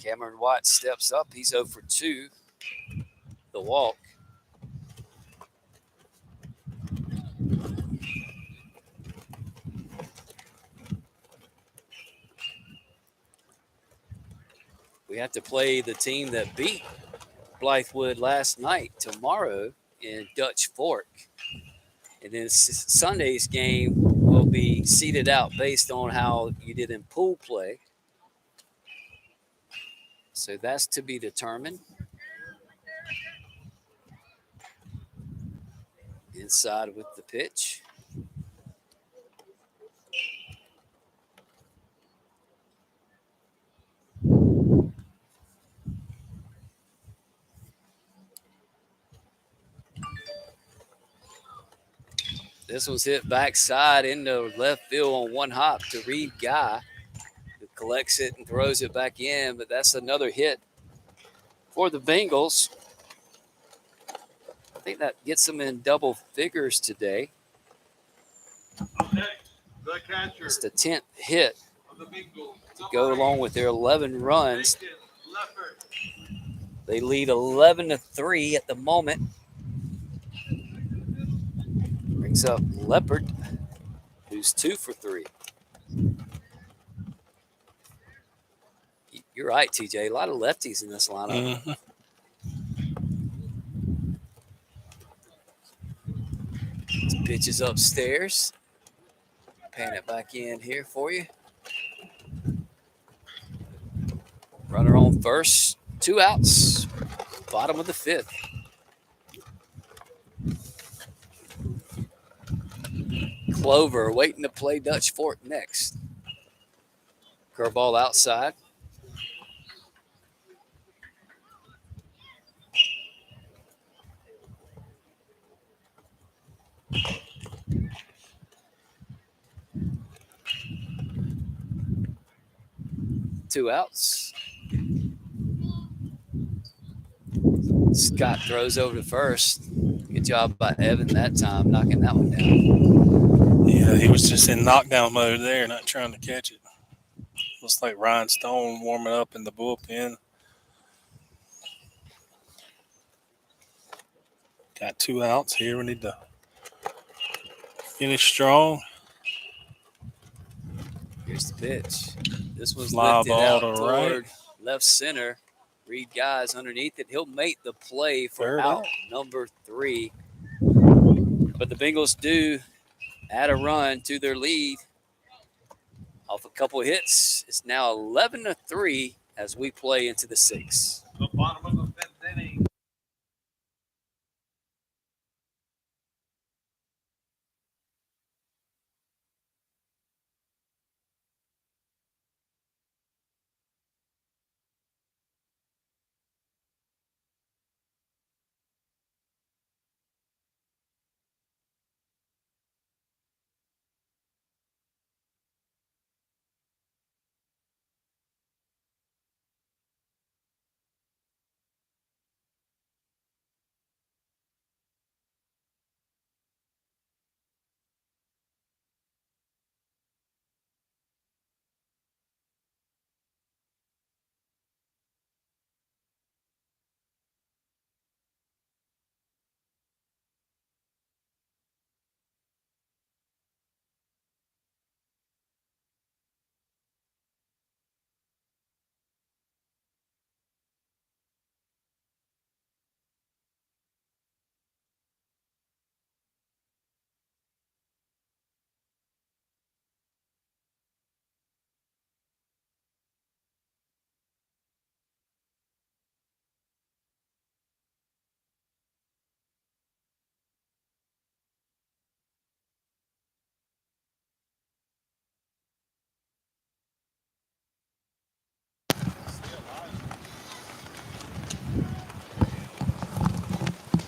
Cameron White steps up. He's 0 for 2. The walk. We have to play the team that beat Blythewood last night tomorrow in Dutch Fork. And then Sunday's game will be seeded out based on how you did in pool play. So that's to be determined. Inside with the pitch. This was hit backside into left field on one hop to Reed Guy, who collects it and throws it back in, but that's another hit for the Bengals. I think that gets them in double figures today. Up next, the catcher It's the 10th hit of the Bengals. to go along with their 11 runs. Nathan Leffert. They lead 11-3 at the moment. Brings up Leopard, who's 2 for 3. You're right, TJ. A lot of lefties in this lineup. Mm-hmm. Pitches upstairs. Pan it back in here for you. Runner on first. 2 outs. Bottom of the 5th. Clover waiting to play Dutch Fork next. Curveball outside. Two outs. Scott throws over to first. Good job by Evan that time, knocking that one down. Yeah, he was just in knockdown mode there, not trying to catch it. Looks like Ryan Stone warming up in the bullpen. Got 2 outs here. We need to finish strong. Here's the pitch. This was Fly lifted ball out to toward right. left center. Reed Guy's underneath it. He'll make the play for Third out out. number 3. But the Bengals do add a run to their lead off a couple of hits. It's now 11-3 as we play into the 6th. The bottom of the 5th inning.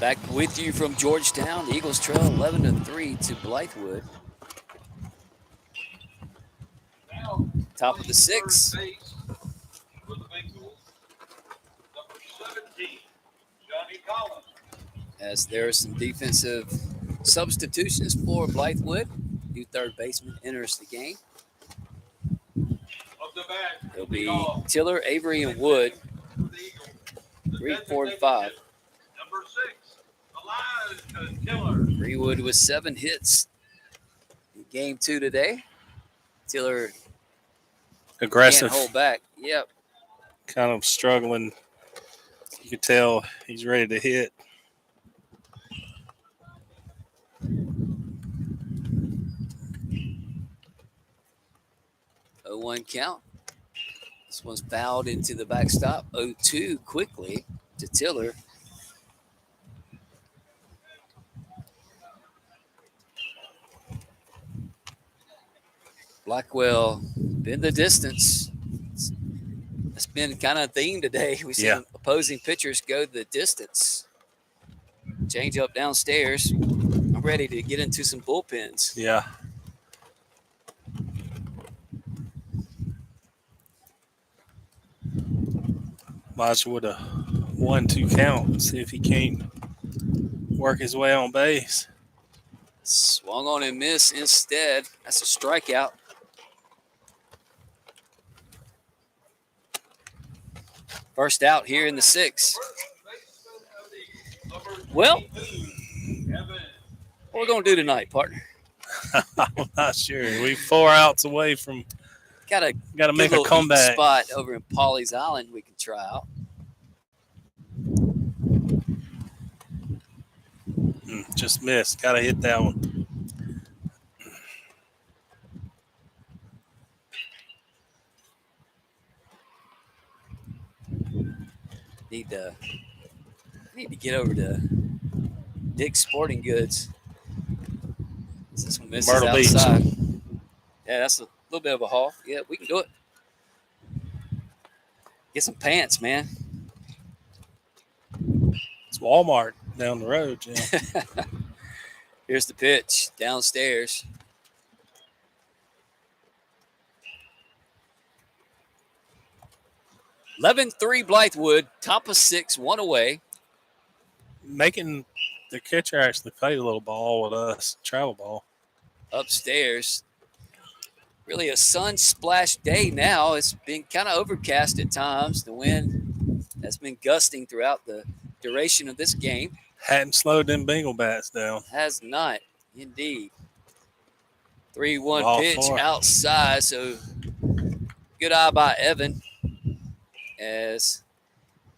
Back with you from Georgetown. The Eagles trail 11-3 to Blythewood. Now, Top of the playing sixth. third base for the Bengals, number 17, Johnny Collins. As there are some defensive substitutions for Blythewood. New third baseman enters the game. Of the bat, It'll be Tiller, Avery, and Wood. for the Eagles. The 3, 4, and 5. Number 6, Elijah Tiller. Greenwood with 7 hits in game 2 today. Tiller Aggressive, can't hold back. Yep. kind of struggling. You can tell he's ready to hit. Oh, 1 count. This one's fouled into the backstop. 0-2 quickly to Tiller. Blackwell been the distance. It's been kind of a theme today. We've seen opposing pitchers go the distance. Change up downstairs. I'm ready to get into some bullpens. Yeah. Might with a 1-2 count. See if he can't work his way on base. Swung on and missed instead. That's a strikeout. First out here in the 6th. Well, what are we going to do tonight, partner? I'm not sure. We're 4 outs away from Got a make a comeback. spot over in Pawleys Island we can try out. Just missed. Got to hit that one. Need to get over to Dick's Sporting Goods. This one misses Myrtle Beach. outside. Yeah, that's a little bit of a haul. Yeah, we can do it. Get some pants, man. It's Walmart down the road, Jim. Here's the pitch downstairs. (11-3) Blythewood, top of 6, 1 away. Making the catcher actually play a little ball with us, travel ball. Upstairs. Really a sun-splashed day now. It's been kind of overcast at times. The wind has been gusting throughout the duration of this game. Hadn't slowed them Bengal bats down. Has not, indeed. 3-1 Ball pitch 4. outside. So good eye by Evan as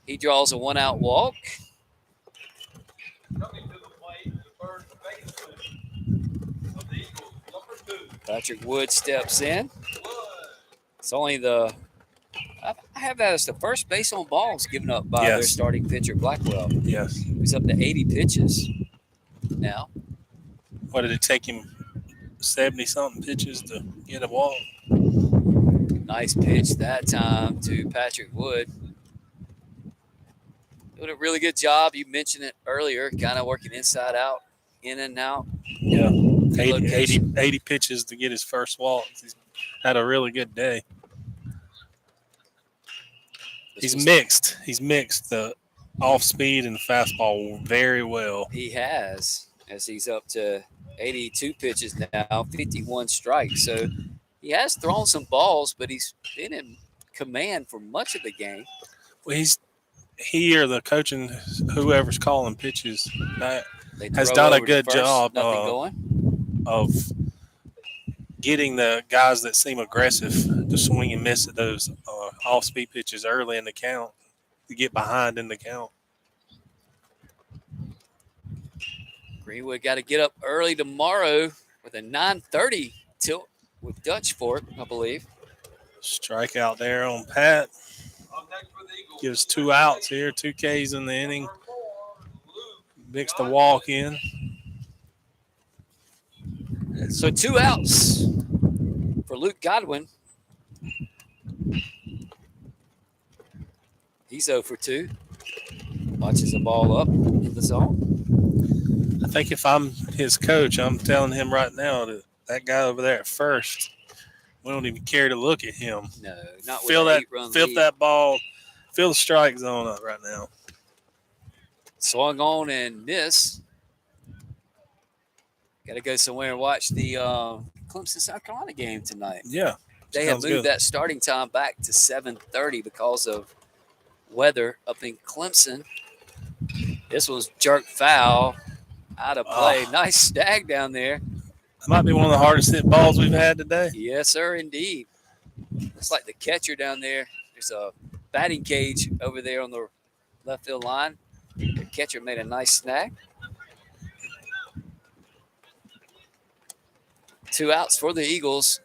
he draws a 1-out walk. Coming to the plate, the first baseman of the Eagles, number 2, Patrick Wood steps in. Wood. It's only I have that as the first base on balls given up by their Yes. starting pitcher, Blackwell. Yes. He's up to 80 pitches now. What did it take him? 70-something pitches to get a walk. Nice pitch that time to Patrick Wood. Doing a really good job. You mentioned it earlier, kind of working inside out, in and out. Yeah. 80 Location. pitches to get his first walk. He's had a really good day. He's mixed the off speed and the fastball very well. He has, as he's up to 82 pitches now, 51 strikes. So he has thrown some balls, but he's been in command for much of the game. Well, he or the coaching, whoever's calling pitches, They has throw done a over to good first, job Nothing going. of getting the guys that seem aggressive to swing and miss at those off-speed pitches early in the count to get behind in the count. Greenwood got to get up early tomorrow with a 9:30 tilt with Dutch Fork, I believe. Strikeout there on Pat. Up next for the Eagles, Gives 2 outs here, 2 Ks in the inning. number 4, Luke. Mixed the walk in. So 2 outs for Luke Godwin. He's 0 for 2. Watches the ball up in the zone. think if I'm his coach, I'm telling him right now that guy over there at first, we don't even care to look at him. No, not Feel with an that, 8-run feel lead. that ball, feel the strike zone up right now. Swung on and missed. Got to go somewhere and watch the Clemson South Carolina game tonight. Yeah, They have sounds moved good. that starting time back to 7:30 because of weather up in Clemson. This was jerk foul out of play. Oh. Nice stag down there. That might be one of the hardest hit balls we've had today. Yes, sir, indeed. It's like the catcher down there. There's a batting cage over there on the left field line. The catcher made a nice snag. 2 outs for the Eagles.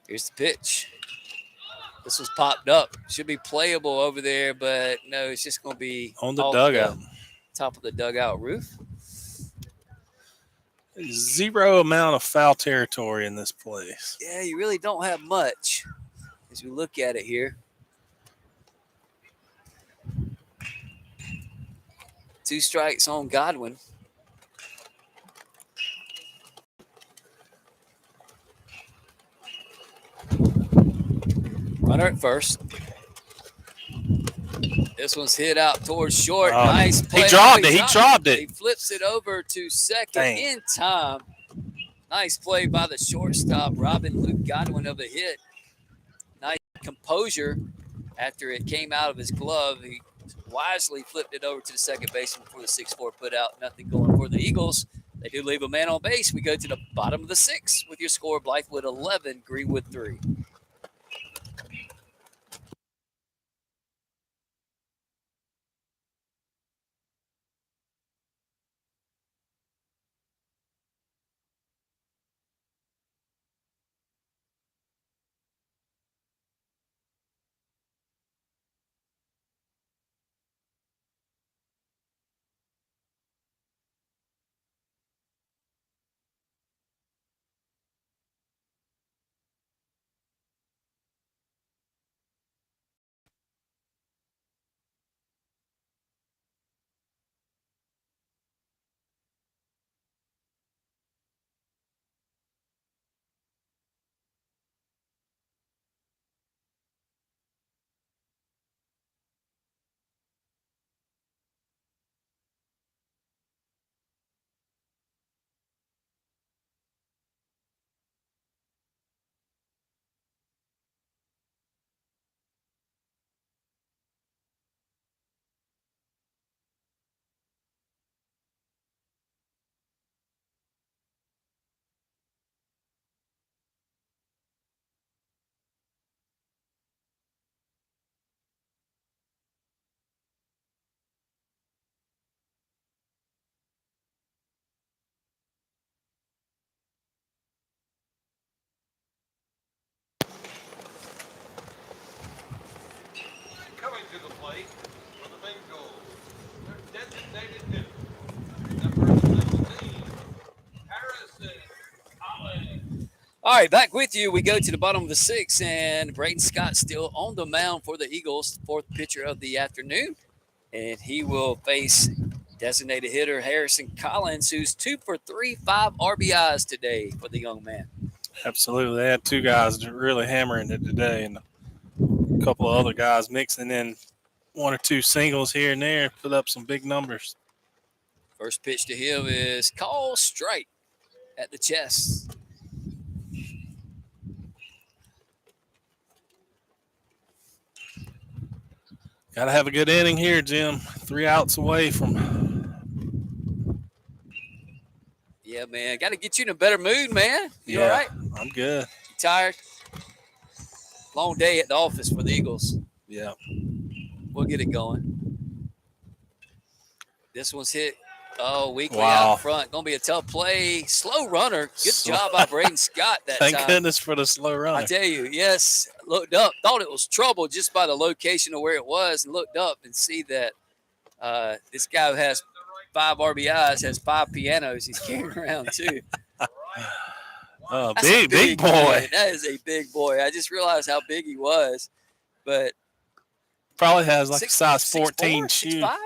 Here's the pitch. This was popped up. Should be playable over there, but no, it's just going to be On the off dugout. top of the dugout roof. Zero amount of foul territory in this place. Yeah, you really don't have much as we look at it here. 2 strikes on Godwin. Runner at first. This one's hit out towards short. Nice play. He dropped it. He dropped it. He flips it over to second Dang. in time. Nice play by the shortstop, Robin Luke Godwin of a hit. Nice composure after it came out of his glove. He wisely flipped it over to the second baseman before the 6-4 put out. Nothing going for the Eagles. They do leave a man on base. We go to the bottom of the 6th with your score: Blythewood 11, Greenwood 3. Coming to the plate for the Bengals, their designated hitter, number 17, Harrison Collins. All right, back with you. We go to the bottom of the 6th, and Braden Scott still on the mound for the Eagles, 4th pitcher of the afternoon. And he will face designated hitter Harrison Collins, who's 2 for 3, 5 RBIs today for the young man. Absolutely. They had 2 guys really hammering it today, and a couple of other guys mixing in 1 or 2 singles here and there, put up some big numbers. First pitch to him is called strike at the chest. Got to have a good inning here, Jim. 3 outs away from. Yeah, man. Got to get you in a better mood, man. You Yeah, all right? I'm good. You tired? Long day at the office for the Eagles. Yeah. We'll get it going. This one's hit. Oh, weakly Wow. out front. Going to be a tough play. Slow runner. Good job by Braden Scott that Thank time. goodness for the slow run. I tell you, yes. Looked up. Thought it was trouble just by the location of where it was, and looked up and see that this guy who has 5 RBIs has 5 pianos he's carrying around too. Oh, That's a big boy. man. That is a big boy. I just realized how big he was. But Probably has like six- a size 6'4", 14 shoe. 6'5"?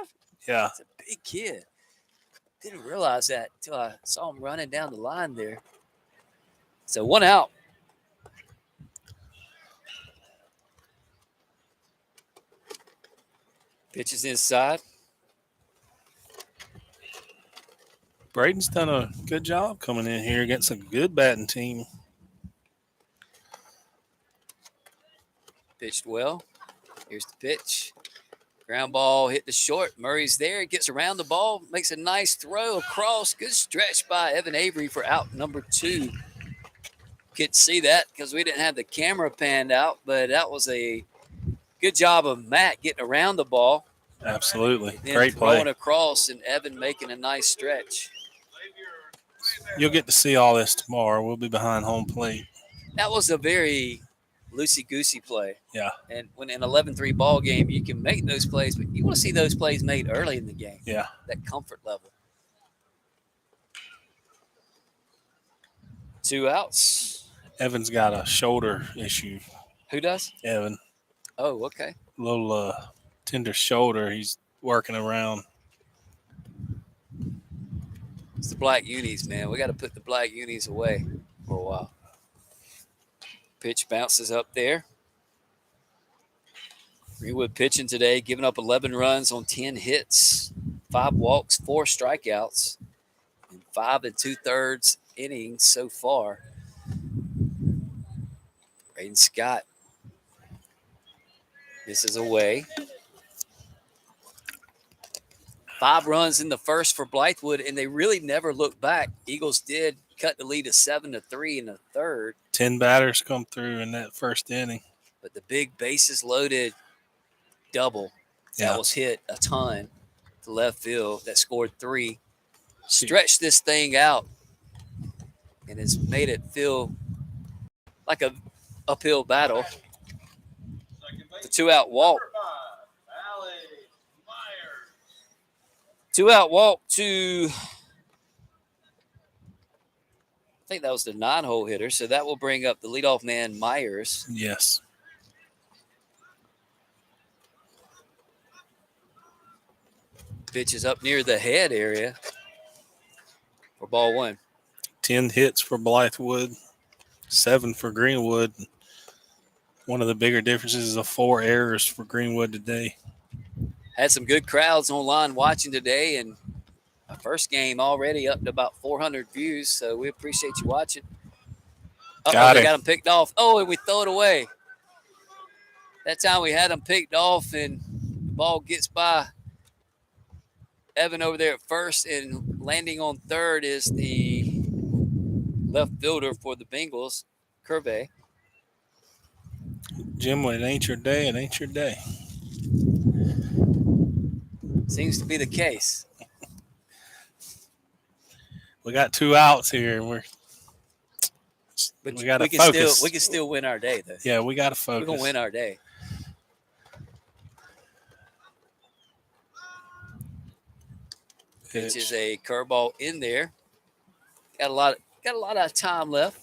Yeah. He's a big kid. Didn't realize that until I saw him running down the line there. So 1 out. Pitches inside. Braden's done a good job coming in here against a good batting team. Pitched well. Here's the pitch. Ground ball hit the short. Murray's there. Gets around the ball. Makes a nice throw across. Good stretch by Evan Avery for out number 2. Could see that because we didn't have the camera panned out, but that was a good job of Matt getting around the ball. Absolutely. Then Great play. throwing across and Evan making a nice stretch. You'll get to see all this tomorrow. We'll be behind home plate. That was a very loosey-goosey play. Yeah. And when an 11-3 ball game, you can make those plays, but you want to see those plays made early in the game. Yeah. That comfort level. 2 outs. Evan's got a shoulder issue. Who does? Evan. Oh, okay. Little tender shoulder. He's working around. It's the black unis, man. We got to put the black unis away for a while. Pitch bounces up there. Greenwood pitching today, giving up 11 runs on 10 hits, 5 walks, 4 strikeouts, and 5 2/3 innings so far. Braden Scott. This is away. 5 runs in the first for Blythewood, and they really never looked back. Eagles did cut the lead to 7-3 in the third. 10 batters come through in that first inning. But the big bases loaded double that was hit a ton to left field that scored 3. Stretched this thing out and has made it feel like a uphill battle. The 2-out walk. 2-out walk to, I think that was the 9-hole hitter. So that will bring up the leadoff man, Myers. Yes. Pitch is up near the head area for ball 1. 10 hits for Blythewood, 7 for Greenwood. One of the bigger differences is the 4 errors for Greenwood today. Had some good crowds online watching today, and our first game already up to about 400 views, so we appreciate you watching. They got them picked off. Oh, and we throw it away. That time we had them picked off, and the ball gets by Evan over there at first, and landing on third is the left fielder for the Bengals, Curve. Jim, when it ain't your day, it ain't your day. Seems to be the case. We got 2 outs here, and we got to focus. We can still win our day, though. Yeah, we got to focus. We're gonna win our day. Which is a curveball in there. Got a lot of time left.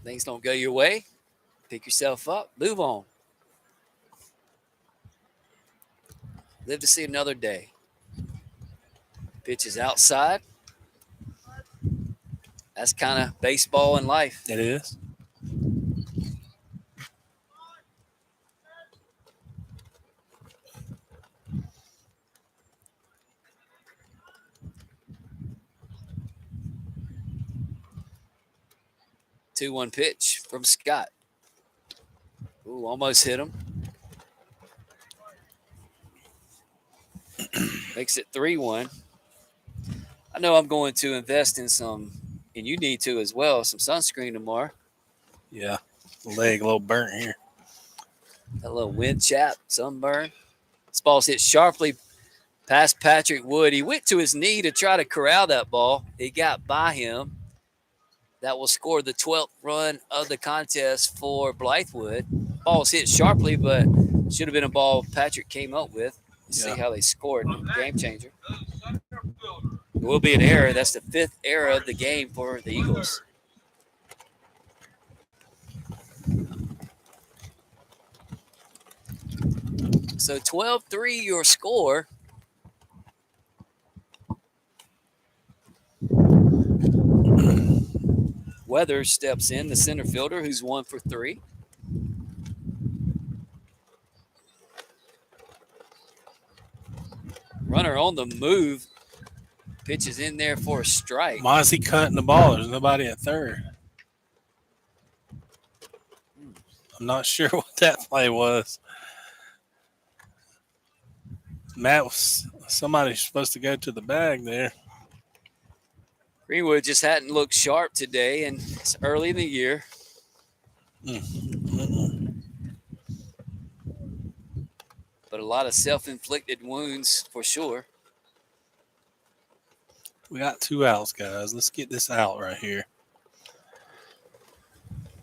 Things don't go your way. Pick yourself up. Move on. Live to see another day. Pitch is outside. That's kind of baseball in life. It is. Two-one pitch from Scott. Ooh, almost hit him. Makes it 3-1. I know I'm going to invest in some, and you need to as well, some sunscreen tomorrow. Yeah, leg a little burnt here. That little wind chap, sunburn. This ball's hit sharply past Patrick Wood. He went to his knee to try to corral that ball. It got by him. That will score the 12th run of the contest for Blythewood. Ball's hit sharply, but should have been a ball Patrick came up with. See how they scored. Game changer. It will be an error. That's the 5th error of the game for the Eagles. So 12-3 your score. Weather steps in, the center fielder, who's 1 for 3. Runner on the move. Pitches in there for a strike. Why is he cutting the ball? There's nobody at third. I'm not sure what that play was. Matt was somebody's supposed to go to the bag there. Greenwood just hadn't looked sharp today, and it's early in the year. But a lot of self-inflicted wounds for sure. We got 2 outs, guys. Let's get this out right here.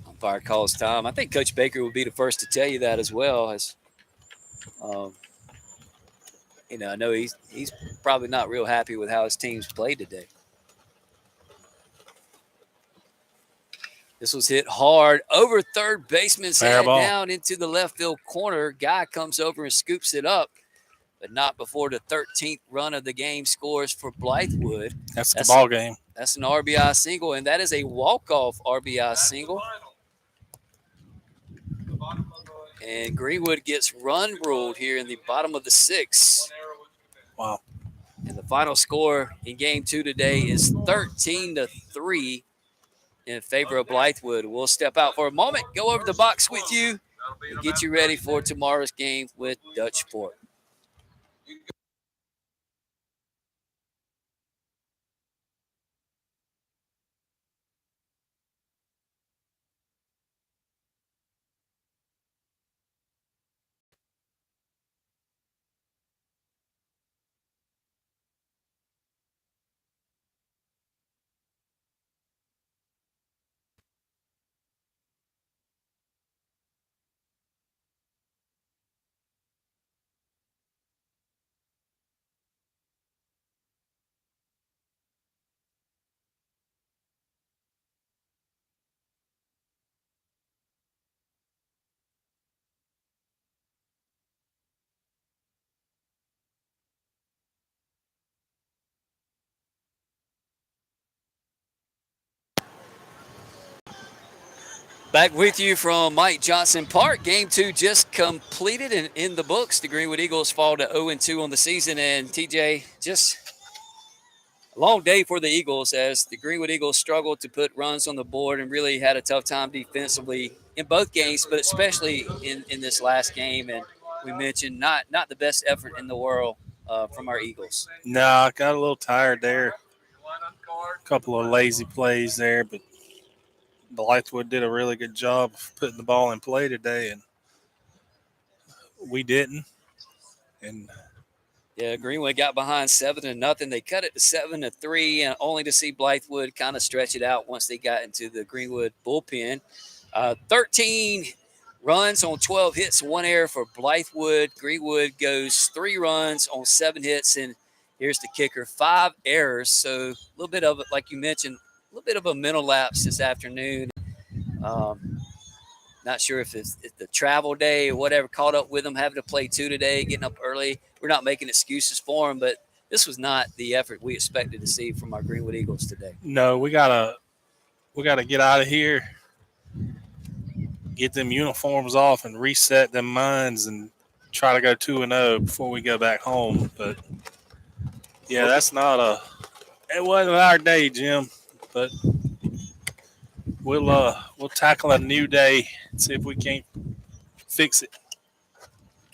Umpire calls time. I think Coach Baker would be the first to tell you that as well. As I know he's probably not real happy with how his team's played today. This was hit hard over third baseman's head down into the left field corner. Guy comes over and scoops it up, but not before the 13th run of the game scores for Blythewood. That's the ball game. That's an RBI single, and that is a walk-off RBI single. And Greenwood gets run ruled here in the bottom of the 6th. Wow. And the final score in game 2 today is 13-3 in favor of Blythewood. We'll step out for a moment, go over the box with you, and get you ready for tomorrow's game with Dutch Fort. Back with you from Mike Johnson Park. Game 2 just completed and in the books. The Greenwood Eagles fall to 0-2 on the season. And TJ, just a long day for the Eagles as the Greenwood Eagles struggled to put runs on the board and really had a tough time defensively in both games, but especially in this last game. And we mentioned not the best effort in the world from our Eagles. No, I got a little tired there. A couple of lazy plays there, but Blythewood did a really good job of putting the ball in play today, and we didn't. And yeah, Greenwood got behind 7-0. They cut it to 7-3, and only to see Blythewood kind of stretch it out once they got into the Greenwood bullpen. 13 runs on 12 hits, 1 error for Blythewood. Greenwood goes 3 runs on 7 hits, and here's the kicker, 5 errors. So a little bit of it, like you mentioned, a little bit of a mental lapse this afternoon. Not sure if it's the travel day or whatever caught up with them, having to play 2 today, getting up early. We're not making excuses for them, but this was not the effort we expected to see from our Greenwood Eagles today. No, we gotta get out of here, get them uniforms off, and reset them minds, and try to go 2-0 before we go back home. But yeah, it wasn't our day, Jim. But we'll tackle a new day and see if we can't fix it.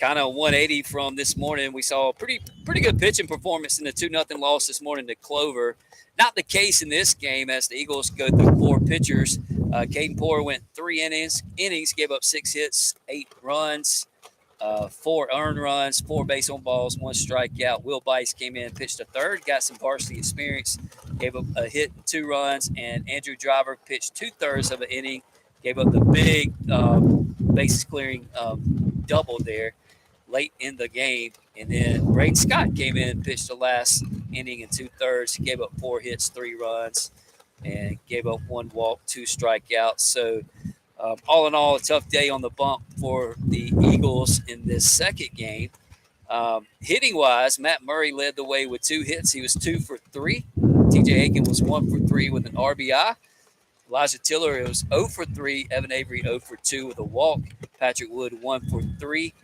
Kind of 180 from this morning. We saw a pretty good pitching performance in the 2-0 loss this morning to Clover. Not the case in this game as the Eagles go through 4 pitchers. Caden Poore went 3 innings, gave up 6 hits, 8 runs, 4 earned runs, 4 base on balls, 1 strikeout. Will Bice came in, pitched a third, got some varsity experience, gave up a hit, 2 runs, and Andrew Driver pitched 2/3 of an inning, gave up the big bases clearing double there late in the game. And then Braden Scott came in, pitched the last inning in 2/3. He gave up 4 hits, 3 runs, and gave up 1 walk, 2 strikeouts. So All in all, a tough day on the bump for the Eagles in this second game. Hitting wise, Matt Murray led the way with 2 hits. He was 2 for 3. TJ Aiken was 1 for 3 with an RBI. Elijah Tiller was 0 for 3. Evan Avery 0 for 2 with a walk. Patrick Wood 1 for 3.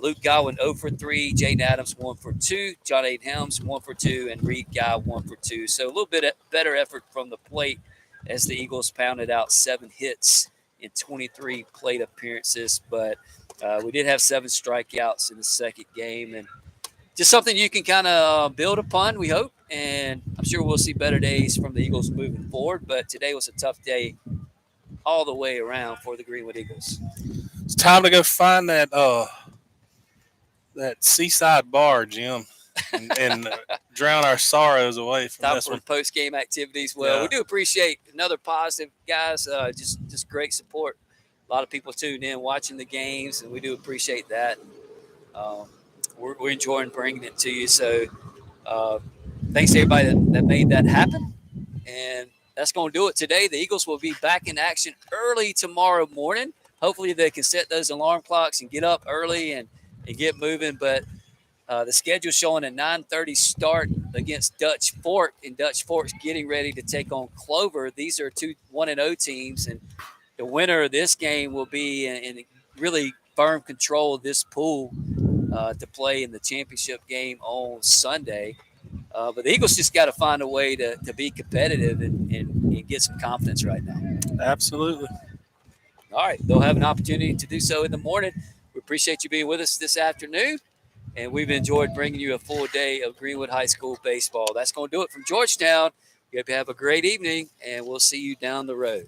Luke Godwin 0 for 3. Jaden Adams 1 for 2. John Aiden Helms 1 for 2. And Reed Guy 1 for 2. So a little bit better effort from the plate as the Eagles pounded out 7 hits in 23 plate appearances. But we did have 7 strikeouts in the second game. And just something you can kind of build upon, we hope. And I'm sure we'll see better days from the Eagles moving forward. But today was a tough day all the way around for the Greenwood Eagles. It's time to go find that seaside bar, Jim, and drown our sorrows away from Time this for one. post-game activities. Well, we do appreciate another positive, guys. Just great support. A lot of people tuned in, watching the games, and we do appreciate that. We're enjoying bringing it to you. So thanks to everybody that made that happen. And that's going to do it today. The Eagles will be back in action early tomorrow morning. Hopefully they can set those alarm clocks and get up early and get moving. But the schedule showing a 9:30 start against Dutch Fork, and Dutch Fork's getting ready to take on Clover. These are 2 1-0 teams, and the winner of this game will be in really firm control of this pool to play in the championship game on Sunday. But the Eagles just got to find a way to be competitive and get some confidence right now. Absolutely. All right. They'll have an opportunity to do so in the morning. We appreciate you being with us this afternoon, and we've enjoyed bringing you a full day of Greenwood High School baseball. That's going to do it from Georgetown. You hope you have a great evening, and we'll see you down the road.